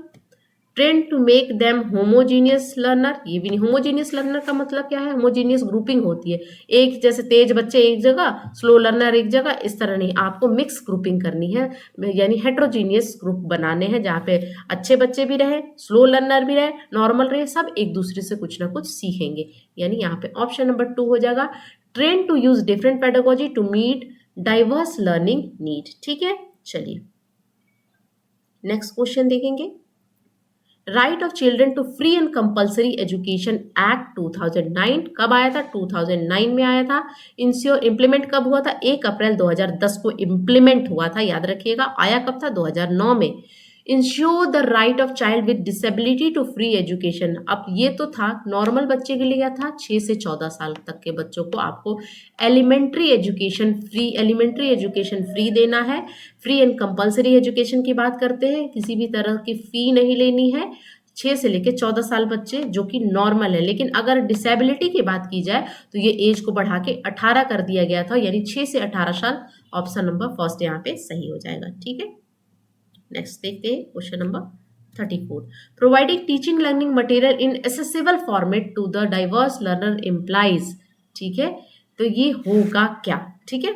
trained to make them homogeneous learner. ये भी नहीं, होमोजीनियस लर्नर का मतलब क्या है, होमोजीनियस ग्रुपिंग होती है, एक जैसे तेज बच्चे एक जगह, स्लो लर्नर एक जगह, इस तरह नहीं, आपको मिक्स ग्रुपिंग करनी है, यानी हेट्रोजीनियस ग्रुप बनाने हैं जहाँ पे अच्छे बच्चे भी रहे, स्लो लर्नर भी रहे, नॉर्मल रहे, सब एक दूसरे से कुछ ना कुछ सीखेंगे। यानी यहाँ पे ऑप्शन नंबर 2 हो जाएगा, train to use different pedagogy to meet diverse learning need. ठीक है, चलिए नेक्स्ट क्वेश्चन देखेंगे। Right of children to free and compulsory education act 2009 कब आया था? 2009 में आया था। इंश्योर इम्प्लीमेंट कब हुआ था? 1 अप्रैल 2010 को इम्प्लीमेंट हुआ था, याद रखिएगा। आया कब था? 2009 में। Ensure the right of child with disability to free education. अब ये तो था नॉर्मल बच्चे के लिए, क्या था? 6 से 14 साल तक के बच्चों को आपको एलिमेंट्री एजुकेशन फ्री देना है। फ्री एंड कंपल्सरी एजुकेशन की बात करते हैं, किसी भी तरह की फी नहीं लेनी है। 6 से लेकर 14 साल बच्चे जो कि नॉर्मल है, लेकिन अगर डिसेबिलिटी की बात की जाए तो ये एज को बढ़ा के 18 कर दिया गया था, यानी 6 से 18 साल। ऑप्शन नंबर फर्स्ट यहाँ पे सही हो जाएगा। ठीक है, नेक्स्ट देखते हैं question number 34। Providing teaching learning material in accessible format to the diverse learner implies. ठीक है, तो ये होगा क्या? ठीक है,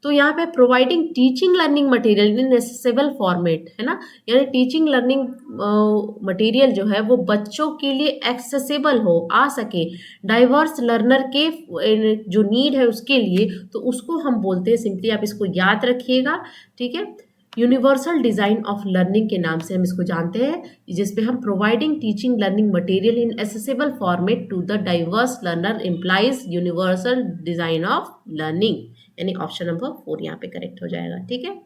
तो यहाँ पे providing teaching learning material in accessible format है ना, यानी टीचिंग लर्निंग मटेरियल जो है वो बच्चों के लिए एक्सेसिबल हो, आ सके, डाइवर्स लर्नर के जो नीड है उसके लिए, तो उसको हम बोलते हैं सिंपली, आप इसको याद रखिएगा। ठीक है, यूनिवर्सल डिज़ाइन ऑफ लर्निंग के नाम से हम इसको जानते हैं, जिसपे हम providing teaching learning material in accessible format to the diverse learner implies universal design of learning, यानी ऑप्शन नंबर 4 यहाँ पे करेक्ट हो जाएगा। ठीक है,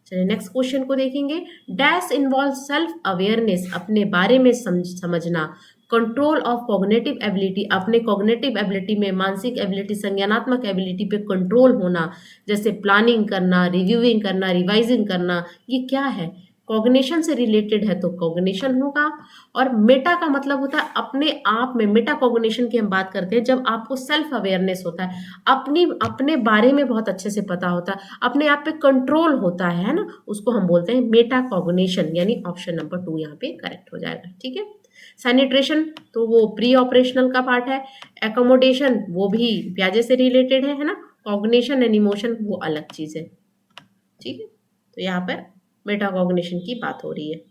चलिए नेक्स्ट क्वेश्चन को देखेंगे। डैश इन्वॉल्व सेल्फ अवेयरनेस, अपने बारे में समझना, कंट्रोल ऑफ कॉग्निटिव एबिलिटी, अपने कॉग्निटिव एबिलिटी में, मानसिक एबिलिटी, संज्ञानात्मक एबिलिटी पे कंट्रोल होना, जैसे प्लानिंग करना, रिव्यूइंग करना, रिवाइजिंग करना, ये क्या है? कॉग्निशन से रिलेटेड है तो कॉग्निशन होगा। और मेटा का मतलब होता है अपने आप में, मेटा कॉग्निशन की हम बात करते हैं जब आपको सेल्फ अवेयरनेस होता है, अपने बारे में बहुत अच्छे से पता होता है, अपने आप पे कंट्रोल होता है ना, उसको हम बोलते हैं मेटा कॉग्निशन, यानी ऑप्शन नंबर 2 यहाँ पे करेक्ट हो जाएगा। ठीक है, सैनिटेशन तो वो प्री ऑपरेशनल का पार्ट है, एकोमोडेशन वो भी प्याजे से रिलेटेड है ना, कॉग्निशन एंड इमोशन वो अलग चीज है। ठीक है, तो यहाँ पर मेटाकॉग्निशन की बात हो रही है।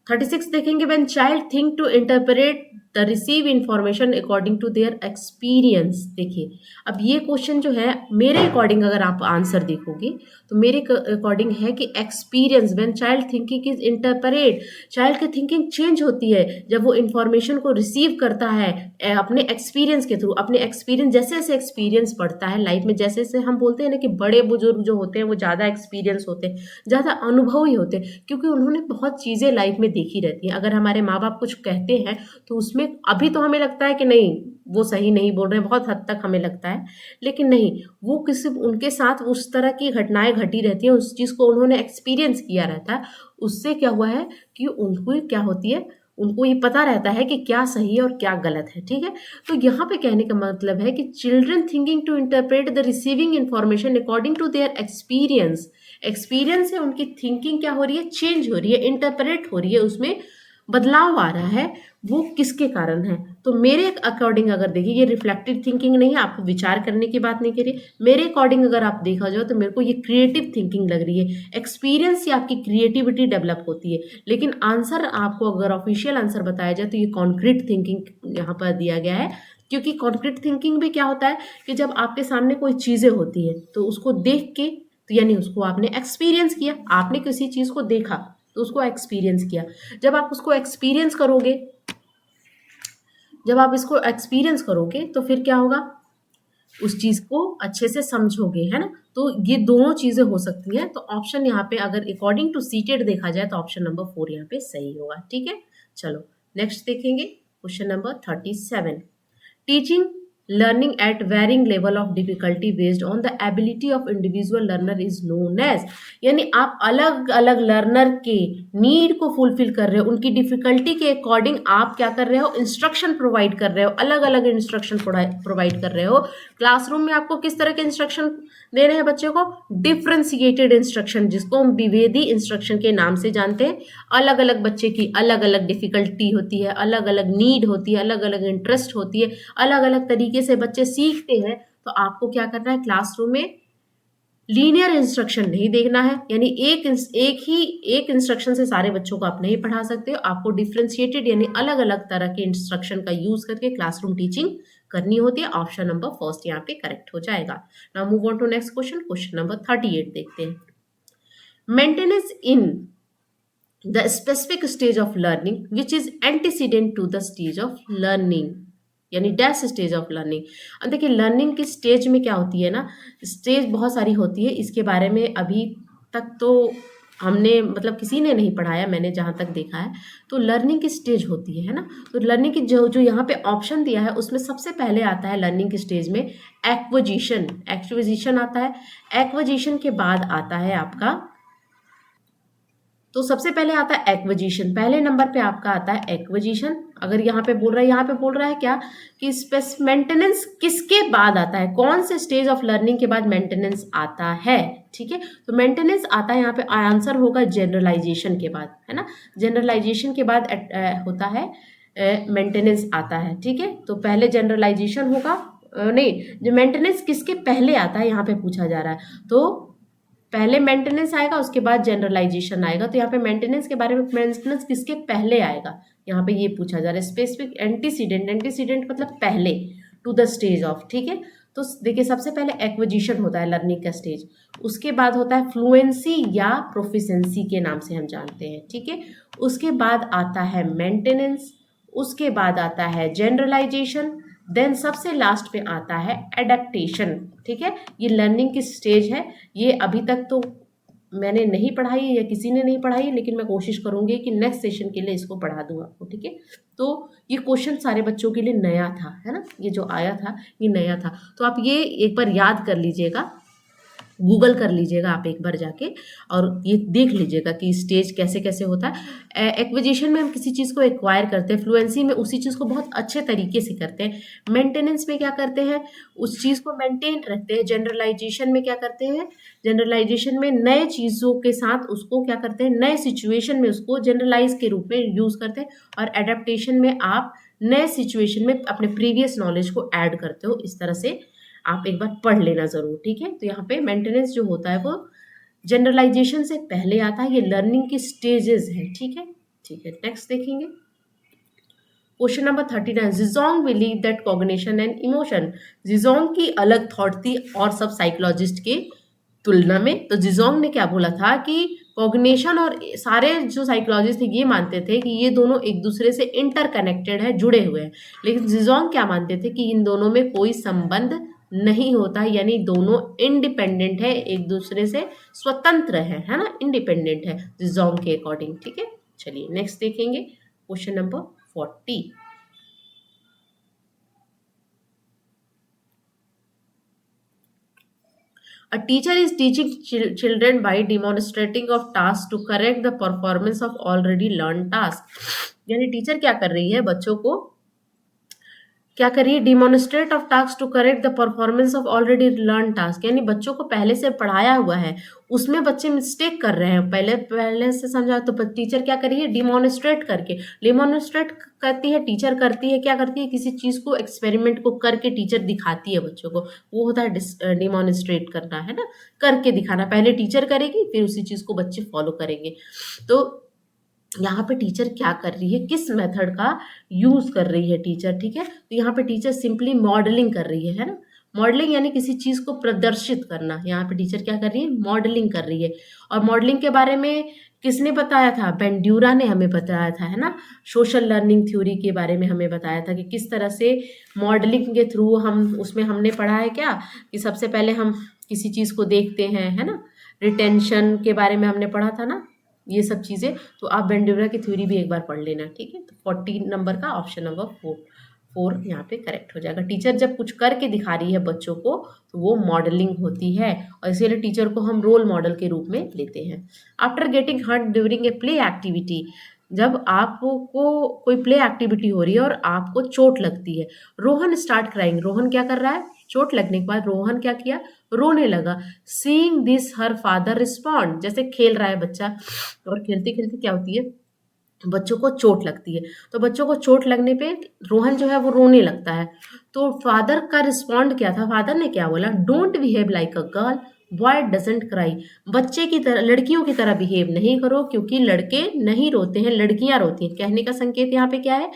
36 देखेंगे, when child think to interpret the receive information according to their experience. देखिए, अब ये क्वेश्चन जो है मेरे अकॉर्डिंग अगर आप आंसर देखोगे तो मेरे अकॉर्डिंग है कि experience, when child thinking is interpret, child की थिंकिंग चेंज होती है जब वो इंफॉर्मेशन को रिसीव करता है अपने एक्सपीरियंस के थ्रू, अपने एक्सपीरियंस, जैसे जैसे एक्सपीरियंस बढ़ता है लाइफ में, जैसे जैसे हम बोलते हैं ना कि बड़े बुजुर्ग जो होते हैं वो ज़्यादा एक्सपीरियंस होते हैं, ज़्यादा अनुभवी होते हैं, क्योंकि उन्होंने बहुत चीज़ें लाइफ में देखी रहती हैं। अगर हमारे माँ बाप कुछ कहते हैं तो उसमें अभी तो हमें लगता है कि नहीं वो सही नहीं बोल रहे हैं, बहुत हद तक हमें लगता है, लेकिन नहीं, वो किसी उनके साथ उस तरह की घटनाएं घटी रहती हैं, उस चीज़ को उन्होंने एक्सपीरियंस किया रहता है, उससे क्या हुआ है कि उनको क्या होती है, उनको ये पता रहता है कि क्या सही है और क्या गलत है। ठीक है, तो यहाँ पे कहने का मतलब है कि children thinking to interpret the receiving information according to their experience, experience से उनकी थिंकिंग क्या हो रही है, चेंज हो रही है, इंटरप्रेट हो रही है, उसमें बदलाव आ रहा है, वो किसके कारण है? तो मेरे अकॉर्डिंग अगर देखिए, ये रिफ्लेक्टिव थिंकिंग नहीं है, आपको विचार करने की बात नहीं करिए, मेरे अकॉर्डिंग अगर आप देखा जाओ तो मेरे को ये क्रिएटिव थिंकिंग लग रही है, एक्सपीरियंस से आपकी क्रिएटिविटी डेवलप होती है। लेकिन आंसर आपको अगर ऑफिशियल आंसर बताया जाए तो ये कॉन्क्रीट थिंकिंग यहाँ पर दिया गया है, क्योंकि कॉन्क्रीट थिंकिंग भी क्या होता है कि जब आपके सामने कोई चीज़ें होती हैं तो उसको देख के, तो यानी उसको आपने एक्सपीरियंस किया, आपने किसी चीज़ को देखा तो उसको एक्सपीरियंस किया, जब आप उसको एक्सपीरियंस करोगे, जब आप इसको एक्सपीरियंस करोगे तो फिर क्या होगा, उस चीज़ को अच्छे से समझोगे, है ना। तो ये दोनों चीज़ें हो सकती हैं, तो ऑप्शन यहाँ पे अगर अकॉर्डिंग टू सीटेड देखा जाए तो ऑप्शन नंबर 4 यहाँ पे सही होगा। ठीक है, चलो नेक्स्ट देखेंगे question number 37। Teaching learning at varying level of difficulty based on the ability of individual learner is known as, यानी आप अलग अलग लर्नर के नीड को फुलफिल कर रहे हो, उनकी डिफिकल्टी के अकॉर्डिंग आप क्या कर रहे हो, इंस्ट्रक्शन प्रोवाइड कर रहे हो, अलग अलग इंस्ट्रक्शन प्रोवाइड कर रहे हो। क्लासरूम में आपको किस तरह के इंस्ट्रक्शन दे रहे हैं बच्चे को, डिफ्रेंशिएटेड इंस्ट्रक्शन, जिसको हम विभेदी इंस्ट्रक्शन के नाम से जानते हैं। अलग अलग बच्चे की अलग अलग डिफिकल्टी होती है, अलग अलग नीड होती है, अलग अलग इंटरेस्ट होती है, अलग अलग तरीके से बच्चे सीखते हैं। तो आपको क्या करना है, क्लासरूम में लीनियर इंस्ट्रक्शन नहीं देखना है, यानी एक इंस्ट्रक्शन से सारे बच्चों को आप नहीं पढ़ा सकते हो। आपको डिफ्रेंशिएटेड यानी अलग अलग तरह के इंस्ट्रक्शन का यूज करके क्लासरूम टीचिंग करनी होती है। ऑप्शन नंबर फर्स्ट यहाँ पे करेक्ट हो जाएगा। Now move on to next question, question number 38 देखते हैं। Maintenance in the specific stage of learning which is antecedent to the stage of learning, यानी डैश स्टेज ऑफ लर्निंग। अब देखिए learning की स्टेज में क्या होती है ना, स्टेज बहुत सारी होती है, इसके बारे में अभी तक तो हमने मतलब किसी ने नहीं पढ़ाया, मैंने जहाँ तक देखा है। तो लर्निंग की स्टेज होती है ना, तो लर्निंग की जो जो यहाँ पे ऑप्शन दिया है उसमें सबसे पहले आता है लर्निंग की स्टेज में एक्विजिशन। एक्विजिशन आता है, एक्विजिशन के बाद आता है आपका, तो सबसे पहले आता है एक्विजिशन, पहले नंबर पे आपका आता है एक्विजिशन। अगर यहाँ पे बोल रहा है, यहाँ पे बोल रहा है क्या कि मेंटेनेंस किसके बाद आता है, कौन से स्टेज ऑफ लर्निंग के बाद मेंटेनेंस आता है, ठीक है। तो मेंटेनेंस आता है यहाँ पे, आंसर होगा जनरलाइजेशन के बाद, है ना। जनरलाइजेशन के बाद होता है मेंटेनेंस आता है, ठीक है। तो पहले जनरलाइजेशन होगा, नहीं, जो मेंटेनेंस किसके पहले आता है यहाँ पे पूछा जा रहा है। तो पहले मेंटेनेंस आएगा, उसके बाद जनरलाइजेशन आएगा। तो यहाँ पे मेंटेनेंस के बारे में, मेंटेनेंस किसके पहले आएगा यहाँ पे ये पूछा जा रहा है। स्पेसिफिक एंटीसीडेंट, एंटीसीडेंट मतलब पहले, टू द स्टेज ऑफ, ठीक है। तो देखिए सबसे पहले एक्विजिशन होता है लर्निंग का स्टेज, उसके बाद होता है फ्लुएंसी या प्रोफिशिएंसी के नाम से हम जानते हैं, ठीक है। उसके बाद आता है मेंटेनेंस, उसके बाद आता है जनरलाइजेशन, देन सबसे लास्ट पे आता है एडेप्टेशन, ठीक है। ये लर्निंग की स्टेज है, ये अभी तक तो मैंने नहीं पढ़ाई है या किसी ने नहीं पढ़ाई है, लेकिन मैं कोशिश करूंगी कि नेक्स्ट सेशन के लिए इसको पढ़ा दूँ आपको, ठीक है। तो ये क्वेश्चन सारे बच्चों के लिए नया था, है ना, ये जो आया था ये नया था। तो आप ये एक बार याद कर लीजिएगा, गूगल कर लीजिएगा आप एक बार जाके, और ये देख लीजिएगा कि स्टेज कैसे कैसे होता है। एक्विजिशन में हम किसी चीज़ को एक्वायर करते हैं, फ्लुएंसी में उसी चीज़ को बहुत अच्छे तरीके से करते हैं, मेंटेनेंस में क्या करते हैं, उस चीज़ को मेंटेन रखते हैं। जनरलाइजेशन में क्या करते हैं, जनरलाइजेशन में नए चीज़ों के साथ उसको क्या करते हैं, नए सिचुएशन में उसको जनरलाइज के रूप में यूज़ करते हैं। और एडेप्टेशन में आप नए सिचुएशन में अपने प्रीवियस नॉलेज को ऐड करते हो। इस तरह से आप एक बार पढ़ लेना जरूर, ठीक है। तो यहाँ पे मेंटेनेंस जो होता है वो जनरलाइजेशन से पहले आता है, ये लर्निंग की स्टेजेस है, ठीक है। ठीक है, नेक्स्ट देखेंगे question number 39। Zajonc believe that cognition and emotion, Zajonc की अलग थॉट थी और सब साइकोलॉजिस्ट के तुलना में। तो जिजोंग ने क्या बोला था कि कॉग्निशन, और सारे जो साइकोलॉजिस्ट थे ये मानते थे कि ये दोनों एक दूसरे से इंटरकनेक्टेड है, जुड़े हुए हैं। लेकिन जिजोंग क्या मानते थे कि इन दोनों में कोई संबंध नहीं होता, यानी दोनों इंडिपेंडेंट है, एक दूसरे से स्वतंत्र है ना, इंडिपेंडेंट है जिजोंग के अकॉर्डिंग, ठीक है। चलिए नेक्स्ट देखेंगे question number 40। A teacher is teaching children by demonstrating of tasks to correct the performance of already learned tasks। यानी टीचर क्या कर रही है, बच्चों को क्या करिए, demonstrate of task to correct the performance of already learn task, यानी बच्चों को पहले से पढ़ाया हुआ है उसमें बच्चे मिस्टेक कर रहे हैं, पहले से समझा। तो टीचर क्या करिए, डिमोन्स्ट्रेट करके, डिमोन्स्ट्रेट करती है टीचर, करती है क्या करती है, किसी चीज़ को एक्सपेरिमेंट को करके टीचर दिखाती है बच्चों को, वो होता है डिमोन्स्ट्रेट करना, है ना, करके दिखाना। पहले टीचर करेगी फिर उसी चीज़ को बच्चे फॉलो करेंगे। तो यहाँ पे टीचर क्या कर रही है, किस मेथड का यूज कर रही है टीचर, ठीक है। तो यहाँ पे टीचर सिंपली मॉडलिंग कर रही है ना, मॉडलिंग यानी किसी चीज को प्रदर्शित करना। यहाँ पे टीचर क्या कर रही है, मॉडलिंग कर रही है। और मॉडलिंग के बारे में किसने बताया था, बेंड्यूरा ने हमें बताया था, है ना। सोशल लर्निंग थ्योरी के बारे में हमें बताया था कि किस तरह से मॉडलिंग के थ्रू हम, उसमें हमने पढ़ा है क्या कि सबसे पहले हम किसी चीज को देखते हैं, है ना, रिटेंशन के बारे में हमने पढ़ा था ना, ये सब चीज़ें। तो आप बेंड्यूरा की थ्योरी भी एक बार पढ़ लेना, ठीक है। तो 40 नंबर का ऑप्शन नंबर 4 यहाँ पे करेक्ट हो जाएगा। टीचर जब कुछ करके दिखा रही है बच्चों को तो वो मॉडलिंग होती है और इसीलिए टीचर को हम रोल मॉडल के रूप में लेते हैं। After getting hurt during a play activity, जब आपको कोई प्ले एक्टिविटी हो रही है और आपको चोट लगती है, रोहन स्टार्ट क्राइंग, रोहन क्या कर रहा है, चोट लगने के बाद रोहन क्या किया, रोने लगा। Seeing this her father respond, जैसे खेल रहा है बच्चा और खेलते खेलते क्या होती है, बच्चों को चोट लगती है, तो बच्चों को चोट लगने पे रोहन जो है वो रोने लगता है। तो फादर का रिस्पॉन्ड क्या था, फादर ने क्या बोला, don't behave like a girl, boy doesn't cry, बच्चे की तरह, लड़कियों की तरह बिहेव नहीं करो, क्योंकि लड़के नहीं रोते हैं, लड़कियां रोती हैं। कहने का संकेत यहाँ पे क्या है,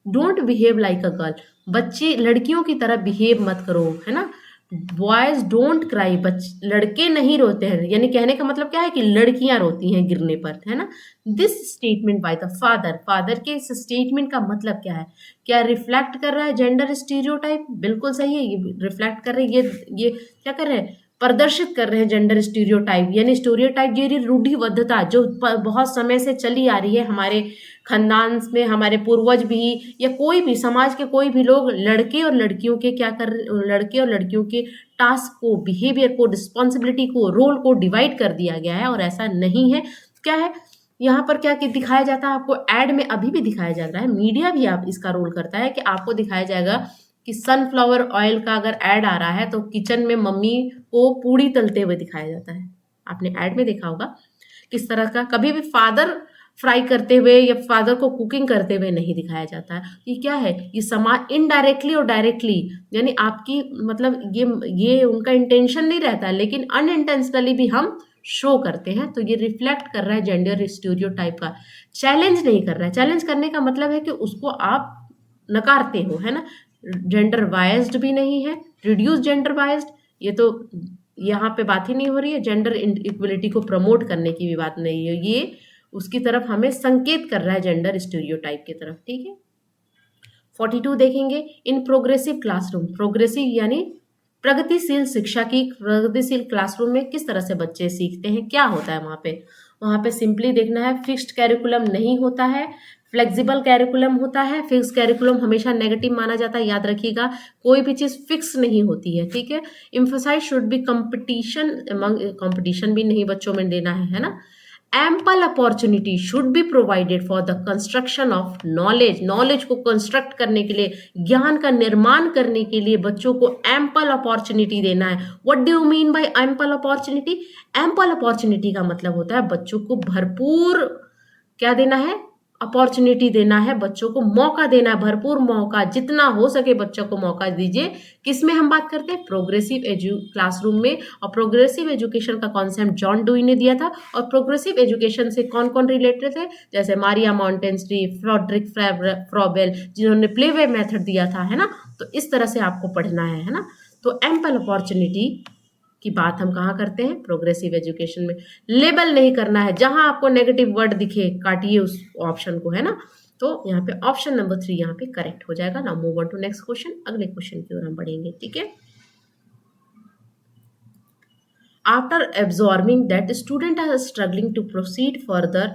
don't behave like a girl, बच्चे लड़कियों की तरह बिहेव मत करो, है ना। बॉयज डोंट क्राई, लड़के नहीं रोते हैं, यानी कहने का मतलब क्या है कि लड़कियां रोती हैं गिरने पर, है ना। This statement by the father, father के इस स्टेटमेंट का मतलब क्या है, क्या रिफ्लेक्ट कर रहा है जेंडर स्टीरियोटाइप, बिल्कुल सही है, ये रिफ्लेक्ट कर रहे हैं, ये क्या कर रहे हैं, प्रदर्शित कर रहे हैं जेंडर स्टीरियोटाइप, यानी स्टीरियोटाइप ये रूढ़िबद्धता जो बहुत समय से चली आ रही है हमारे खानदान में, हमारे पूर्वज भी या कोई भी समाज के कोई भी लोग, लड़के और लड़कियों के क्या कर, लड़के और लड़कियों के टास्क को, बिहेवियर को, रिस्पॉन्सिबिलिटी को, रोल को डिवाइड कर दिया गया है और ऐसा नहीं है। क्या है यहाँ पर, क्या कि दिखाया जाता है आपको, एड में अभी भी दिखाया जाता है, मीडिया भी आप इसका रोल करता है कि आपको दिखाया जाएगा कि सनफ्लावर ऑयल का अगर ऐड आ रहा है तो किचन में मम्मी को पूड़ी तलते हुए दिखाया जाता है। आपने ऐड में देखा होगा किस तरह का, कभी भी फादर फ्राई करते हुए या फादर को कुकिंग करते हुए नहीं दिखाया जाता है। ये क्या है, ये समाज इनडायरेक्टली और डायरेक्टली, यानी आपकी मतलब ये उनका इंटेंशन नहीं रहता, लेकिन अनइंटेंशनली भी हम शो करते हैं, तो ये रिफ्लेक्ट कर रहा है जेंडर स्टीरियोटाइप का। चैलेंज नहीं कर रहा है, चैलेंज करने का मतलब है कि उसको आप नकारते हो, है ना। जेंडर बायस्ड भी नहीं है, रिड्यूस जेंडर बायस्ड, ये तो यहाँ पे बात ही नहीं हो रही है, जेंडर इक्वलिटी को प्रमोट करने की भी बात नहीं है, ये उसकी तरफ हमें संकेत कर रहा है जेंडर स्टीरियोटाइप की तरफ, ठीक है। 42 देखेंगे, इन प्रोग्रेसिव क्लासरूम, प्रोग्रेसिव यानी प्रगतिशील शिक्षा की, प्रगतिशील क्लासरूम में किस तरह से बच्चे सीखते हैं, क्या होता है वहाँ पे सिंपली देखना है, फिक्स्ड कैरिकुलम नहीं होता है, फ्लेक्सिबल कैरिकुलम होता है। फिक्स कैरिकुलम हमेशा नेगेटिव माना जाता है, याद रखिएगा, कोई भी चीज़ फिक्स नहीं होती है, ठीक है। Emphasise should be competition, competition भी नहीं बच्चों में देना है ना। Ample opportunity should be provided for the construction of knowledge, knowledge को कंस्ट्रक्ट करने के लिए, ज्ञान का निर्माण करने के लिए बच्चों को एम्पल अपॉर्चुनिटी देना है। What do you mean by ample opportunity, ample opportunity का मतलब होता है बच्चों को भरपूर क्या देना है, अपॉर्चुनिटी देना है, बच्चों को मौका देना है, भरपूर मौका, जितना हो सके बच्चों को मौका दीजिए। किस में हम बात करते हैं, प्रोग्रेसिव क्लासरूम में। और प्रोग्रेसिव एजुकेशन का कॉन्सेप्ट जॉन डुई ने दिया था, और प्रोग्रेसिव एजुकेशन से कौन कौन रिलेटेड थे, जैसे मारिया मॉन्टेस्री, फ्रेडरिक फ्रॉबेल, जिन्होंने प्लेवे मेथड दिया था, है ना। तो इस तरह से आपको पढ़ना है ना। तो एम्पल अपॉर्चुनिटी की बात हम कहाँ करते हैं, प्रोग्रेसिव एजुकेशन में। लेबल नहीं करना है, जहां आपको नेगेटिव वर्ड दिखे काटिए उस ऑप्शन को, है ना। तो यहाँ पे ऑप्शन नंबर 3 यहाँ पे करेक्ट हो जाएगा। Now move on to next question, अगले क्वेश्चन की ओर हम बढ़ेंगे, ठीक है। After absorbing that student are struggling to proceed further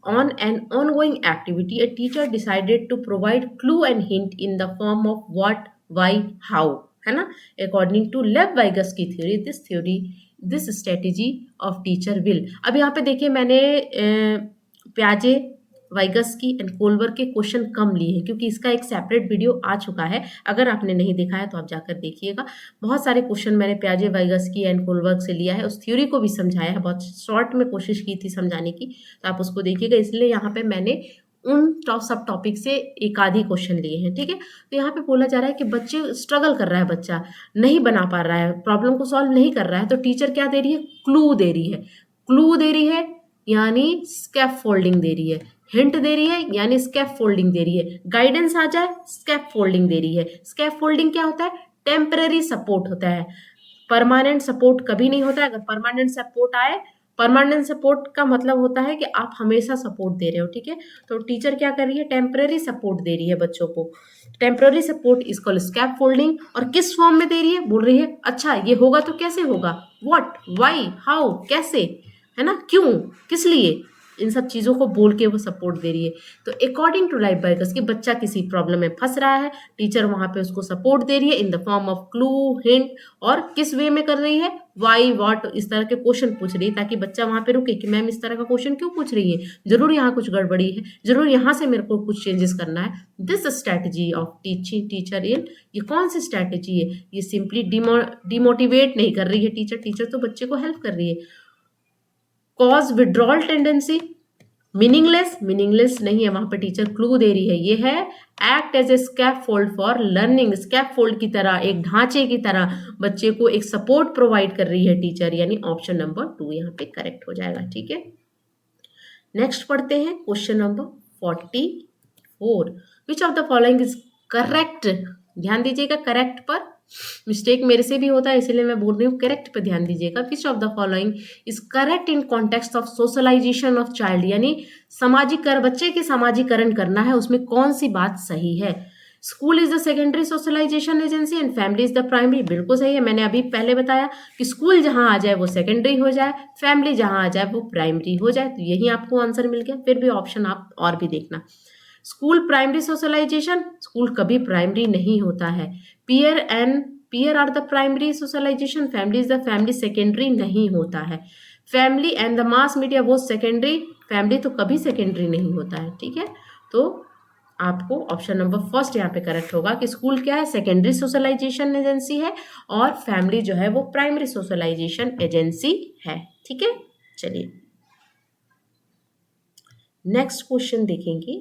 on an ongoing activity, a teacher decided to provide clue and hint in the form of what, why, how, है ना। According to लेव वाइगस की theory, this strategy of teacher will. अब यहाँ पे देखिए मैंने प्याजे, वाइगस की एंड कोलवर के क्वेश्चन कम लिए हैं, क्योंकि इसका एक सेपरेट वीडियो आ चुका है, अगर आपने नहीं देखा है तो आप जाकर देखिएगा। बहुत सारे क्वेश्चन मैंने प्याजे, वाइगस की एंड कोलवर से लिया है, उस थ्योरी को भी समझाया है, बहुत शॉर्ट में कोशिश की थी समझाने की, तो आप उसको देखिएगा। इसलिए यहाँ पे मैंने उन सब टॉपिक से एक आधी क्वेश्चन लिए हैं, ठीक है। तो यहाँ पे बोला जा रहा है कि बच्चे स्ट्रगल कर रहा है, बच्चा नहीं बना पा रहा है, प्रॉब्लम को सॉल्व नहीं कर रहा है, तो टीचर क्या दे रही है, क्लू दे रही है। क्लू दे रही है यानी स्कैफोल्डिंग दे रही है, हिंट दे रही है यानी स्कैफोल्डिंग दे रही है, गाइडेंस आ जाए स्कैफोल्डिंग दे रही है। स्कैफोल्डिंग क्या होता है, टेम्परेरी सपोर्ट होता है, परमानेंट सपोर्ट कभी नहीं होता है। अगर परमानेंट सपोर्ट आए, परमानेंट सपोर्ट का मतलब होता है कि आप हमेशा सपोर्ट दे रहे हो, ठीक है। तो टीचर क्या कर रही है, टेम्परेरी सपोर्ट दे रही है बच्चों को, temporary support is called scaffolding. और किस फॉर्म में दे रही है, बोल रही है अच्छा ये होगा तो कैसे होगा, व्हाट, व्हाई, हाउ, कैसे, है ना, क्यों, किस लिए, इन सब चीज़ों को बोल के वो सपोर्ट दे रही है। तो अकॉर्डिंग टू लाइफ बाइकर्स कि बच्चा किसी प्रॉब्लम में फंस रहा है, टीचर वहाँ पे उसको सपोर्ट दे रही है in the form of clue, hint, और किस वे में कर रही है, वाई, व्हाट, इस तरह के क्वेश्चन पूछ रही है ताकि बच्चा वहाँ पे रुके कि मैम इस तरह का क्वेश्चन क्यों पूछ रही है, जरूर यहाँ कुछ गड़बड़ी है, जरूर यहाँ से मेरे को कुछ चेंजेस करना है। This strategy of teaching teacher इन, ये कौन सी स्ट्रैटेजी है, ये सिंपली डिमोटिवेट नहीं कर रही है टीचर, टीचर तो बच्चे को हेल्प कर रही है। Cause withdrawal tendency, meaningless, meaningless नहीं है, वहां पर टीचर क्लू दे रही है, ये है act as a scaffold for learning, scaffold की तरह, एक ढांचे की तरह बच्चे को एक सपोर्ट प्रोवाइड कर रही है टीचर, यानी ऑप्शन नंबर 2 यहाँ पे करेक्ट हो जाएगा। ठीक है, नेक्स्ट पढ़ते हैं question number 44, which of the following is correct, ध्यान दीजिएगा करेक्ट पर, मिस्टेक मेरे से भी होता है इसलिए मैं बोल रही हूँ, करेक्ट पे ध्यान दीजिएगा। Which of the following is correct in context of socialisation of child, यानी बच्चे के सामाजिकरण करना है, उसमें कौन सी बात सही है। School is the secondary socialisation agency and family is the primary, बिल्कुल सही है, मैंने अभी पहले बताया कि स्कूल जहां आ जाए वो सेकेंडरी हो जाए, फैमिली जहां आ जाए वो प्राइमरी हो जाए, तो यही आपको आंसर मिल गया। फिर भी ऑप्शन आप और भी देखना। स्कूल प्राइमरी सोशलाइजेशन, स्कूल कभी प्राइमरी नहीं होता है। Peer are the primary socialisation, family is the family secondary नहीं होता है। Family and the mass media वो सेकेंडरी, फैमिली तो कभी सेकेंडरी नहीं होता है। ठीक है, तो आपको ऑप्शन नंबर फर्स्ट यहाँ पे करेक्ट होगा कि स्कूल क्या है, सेकेंडरी सोशलाइजेशन एजेंसी है, और फैमिली जो है वो प्राइमरी सोशलाइजेशन एजेंसी है। ठीक है, चलिए नेक्स्ट क्वेश्चन देखेंगे।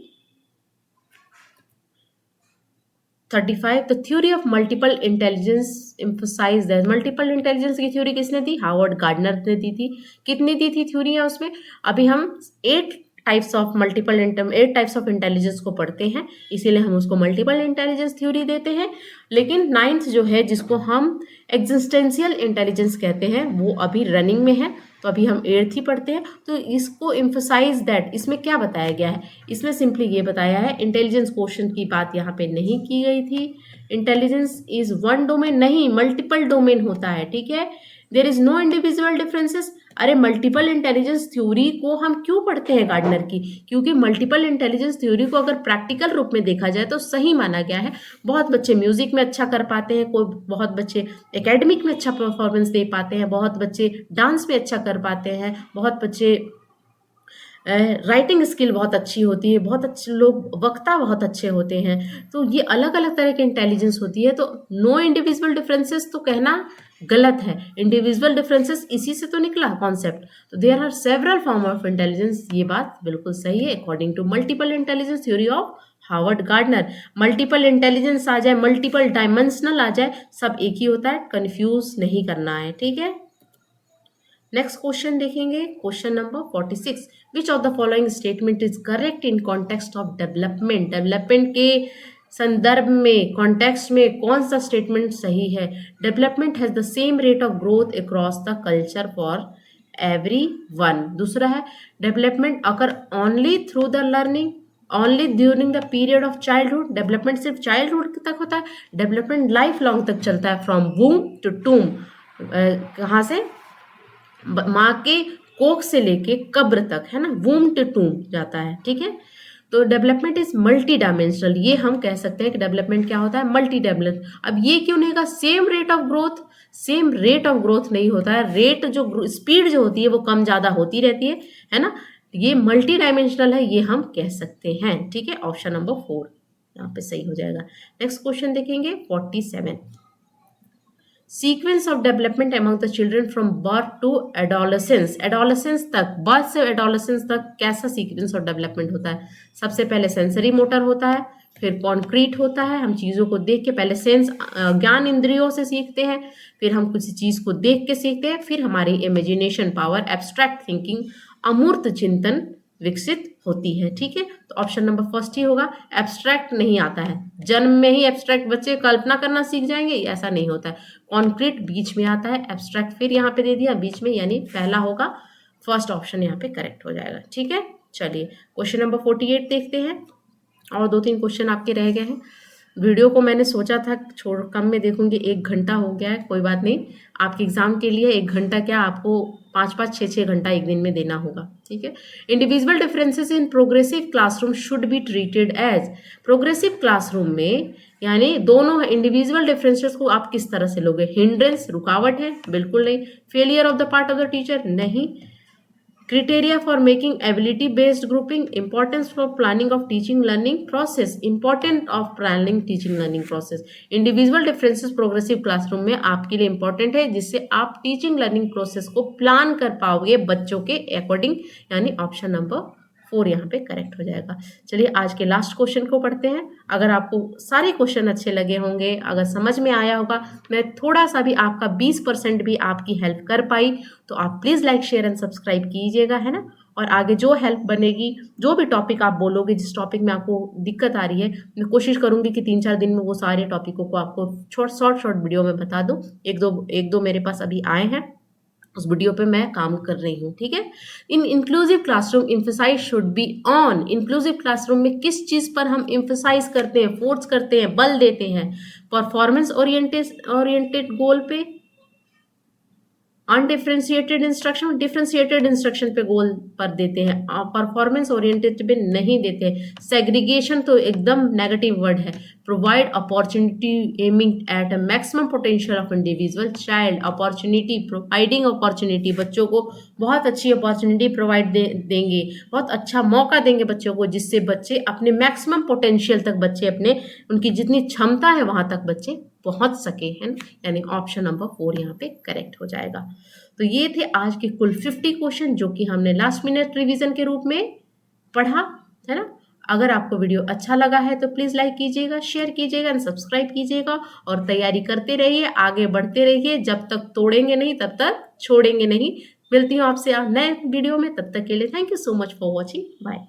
35, the theory of multiple intelligence emphasise that, multiple intelligence की थ्योरी किसने दी, हावर्ड गार्डनर ने दी थी। कितनी दी थी थ्योरियाँ उसमें, अभी हम 8 टाइप्स ऑफ इंटेलिजेंस को पढ़ते हैं, इसीलिए हम उसको मल्टीपल इंटेलिजेंस थ्योरी देते हैं। लेकिन 9th जो है जिसको हम एग्जिस्टेंशियल इंटेलिजेंस कहते हैं वो अभी रनिंग में है, तो अभी हम 8th ही पढ़ते हैं। तो इसको एम्फसाइज दैट, इसमें क्या बताया गया है, इसमें सिंपली ये बताया है, इंटेलिजेंस क्वेश्चन की बात यहाँ पे नहीं की गई थी। इंटेलिजेंस इज वन डोमेन नहीं, मल्टीपल डोमेन होता है। ठीक है, there is no individual differences. अरे मल्टीपल इंटेलिजेंस थ्योरी को हम क्यों पढ़ते हैं गार्डनर की, क्योंकि मल्टीपल इंटेलिजेंस थ्योरी को अगर प्रैक्टिकल रूप में देखा जाए तो सही माना गया है। बहुत बच्चे म्यूजिक में अच्छा कर पाते हैं, कोई बहुत बच्चे एकेडमिक में अच्छा परफॉर्मेंस दे पाते हैं, बहुत बच्चे डांस में अच्छा कर पाते हैं, बहुत बच्चे राइटिंग स्किल बहुत अच्छी होती है, बहुत अच्छे लोग वक्ता बहुत अच्छे होते हैं। तो ये अलग अलग तरह की इंटेलिजेंस होती है। तो नो इंडिविजुअल डिफरेंसेस तो कहना गलत है, इंडिविजुअल डिफरेंसेस इसी से तो निकला कॉन्सेप्ट। तो there are several form of intelligence, ये बात बिल्कुल सही है according to multiple intelligence theory of Howard Gardner. Multiple intelligence आ जाए, मल्टीपल डायमेंशनल आ जाए, सब एक ही होता है, कंफ्यूज नहीं करना है। ठीक है, नेक्स्ट क्वेश्चन देखेंगे, question number 46, which of the following statement is correct in context of development, development के संदर्भ में, कॉन्टेक्स्ट में कौन सा स्टेटमेंट सही है। Development has the same rate of growth across the culture for every one. दूसरा है development occur only through the learning, only during the period of childhood, development सिर्फ चाइल्डहुड तक होता है, डेवलपमेंट लाइफ लॉन्ग तक चलता है, फ्रॉम वूम टू टूम, कहाँ से, माँ के कोख से लेके कब्र तक, है ना, वूम टू टूम जाता है। ठीक है, तो डेवलपमेंट इज मल्टी डायमेंशनल, ये हम कह सकते हैं कि डेवलपमेंट क्या होता है, मल्टी डेवलप। अब ये क्यों नहीं कहा same rate of growth, same rate of growth नहीं होता है, रेट जो स्पीड जो होती है वो कम ज़्यादा होती रहती है ना, ये मल्टी डायमेंशनल है, ये हम कह सकते हैं। ठीक है, ऑप्शन नंबर 4 यहाँ पे सही हो जाएगा। नेक्स्ट क्वेश्चन देखेंगे 47, sequence of development among the children from birth to adolescence, adolescence तक, बर्थ से एडोलेसेंस तक कैसा सीक्वेंस ऑफ डेवलपमेंट होता है। सबसे पहले सेंसरी मोटर होता है, फिर कॉन्क्रीट होता है, हम चीज़ों को देख के पहले सेंस ज्ञान इंद्रियों से सीखते हैं, फिर हम किसी चीज़ को देख के सीखते हैं, फिर हमारी इमेजिनेशन पावर, एब्स्ट्रैक्ट थिंकिंग, अमूर्त चिंतन विकसित होती है। ठीक है, तो ऑप्शन नंबर फर्स्ट ही होगा। एब्स्ट्रैक्ट नहीं आता है, जन्म में ही एब्स्ट्रैक्ट बच्चे कल्पना करना सीख जाएंगे, ऐसा नहीं होता है। कॉन्क्रीट बीच में आता है, एब्स्ट्रैक्ट फिर यहाँ पे दे दिया बीच में, यानी पहला होगा, फर्स्ट ऑप्शन यहाँ पे करेक्ट हो जाएगा। ठीक है, चलिए क्वेश्चन नंबर 48 देखते हैं, और 2-3 क्वेश्चन आपके रह गए हैं। वीडियो को मैंने सोचा था छोड़ कम में देखूंगी, 1 घंटा हो गया है, कोई बात नहीं। आपके एग्जाम के लिए 1 घंटा क्या, आपको 5-5, 6-6 घंटा एक दिन में देना होगा, ठीक है। Individual differences in progressive classroom should be treated as, progressive classroom में यानी दोनों इंडिविजुअल डिफरेंसेस को आप किस तरह से लोगे? हिंड्रेंस, रुकावट है? बिल्कुल नहीं। Failure of the part of the teacher? नहीं। Criteria for making ability based grouping, importance for planning of teaching learning process, important of planning teaching learning process, individual differences progressive classroom में आपके लिए important है, जिससे आप teaching learning process को plan कर पाओगे बच्चों के अकॉर्डिंग, यानी ऑप्शन नंबर 4 यहाँ पे करेक्ट हो जाएगा। चलिए आज के लास्ट क्वेश्चन को पढ़ते हैं। अगर आपको सारे क्वेश्चन अच्छे लगे होंगे, अगर समझ में आया होगा, मैं थोड़ा सा भी आपका 20% भी आपकी हेल्प कर पाई, तो आप please like share and subscribe कीजिएगा, है ना। और आगे जो हेल्प बनेगी, जो भी टॉपिक आप बोलोगे, जिस टॉपिक में आपको दिक्कत आ रही है, मैं कोशिश करूंगी कि 3-4 दिन में वो सारे टॉपिकों को आपको शॉर्ट वीडियो में बता दूं। एक दो मेरे पास अभी आए हैं, उस वीडियो पे मैं काम कर रही हूँ, ठीक है। In inclusive classroom emphasise should be on, inclusive classroom में किस चीज पर हम इम्फेसाइज करते हैं, फोर्स करते हैं, बल देते हैं? परफॉर्मेंस ओरिएंटेड गोल पे, अनडिफ्रेंशिएटेड इंस्ट्रक्शन, डिफ्रेंशिएटेड इंस्ट्रक्शन पे गोल पर देते हैं, परफॉर्मेंस ओरिएंटेड पे नहीं देते हैं। सेग्रीगेशन तो एकदम नेगेटिव वर्ड है। Provide opportunity aiming at a maximum potential of individual child, opportunity, providing opportunity, बच्चों को बहुत अच्छी अपॉर्चुनिटी प्रोवाइड देंगे, बहुत अच्छा मौका देंगे बच्चों को, जिससे बच्चे अपने मैक्सिमम पोटेंशियल तक, बच्चे अपने उनकी जितनी क्षमता है वहां तक बच्चे पहुंच सके, है ना। यानी ऑप्शन नंबर 4 यहाँ पे करेक्ट हो जाएगा। तो ये थे आज के कुल 50 क्वेश्चन जो कि हमने लास्ट मिनट रिवीजन के रूप में पढ़ा, है ना। अगर आपको वीडियो अच्छा लगा है तो प्लीज़ लाइक कीजिएगा, शेयर कीजिएगा एंड सब्सक्राइब कीजिएगा, और तैयारी करते रहिए, आगे बढ़ते रहिए, जब तक तोड़ेंगे नहीं तब तक छोड़ेंगे नहीं। मिलती हूँ आपसे नए वीडियो में, तब तक के लिए thank you so much for watching, bye.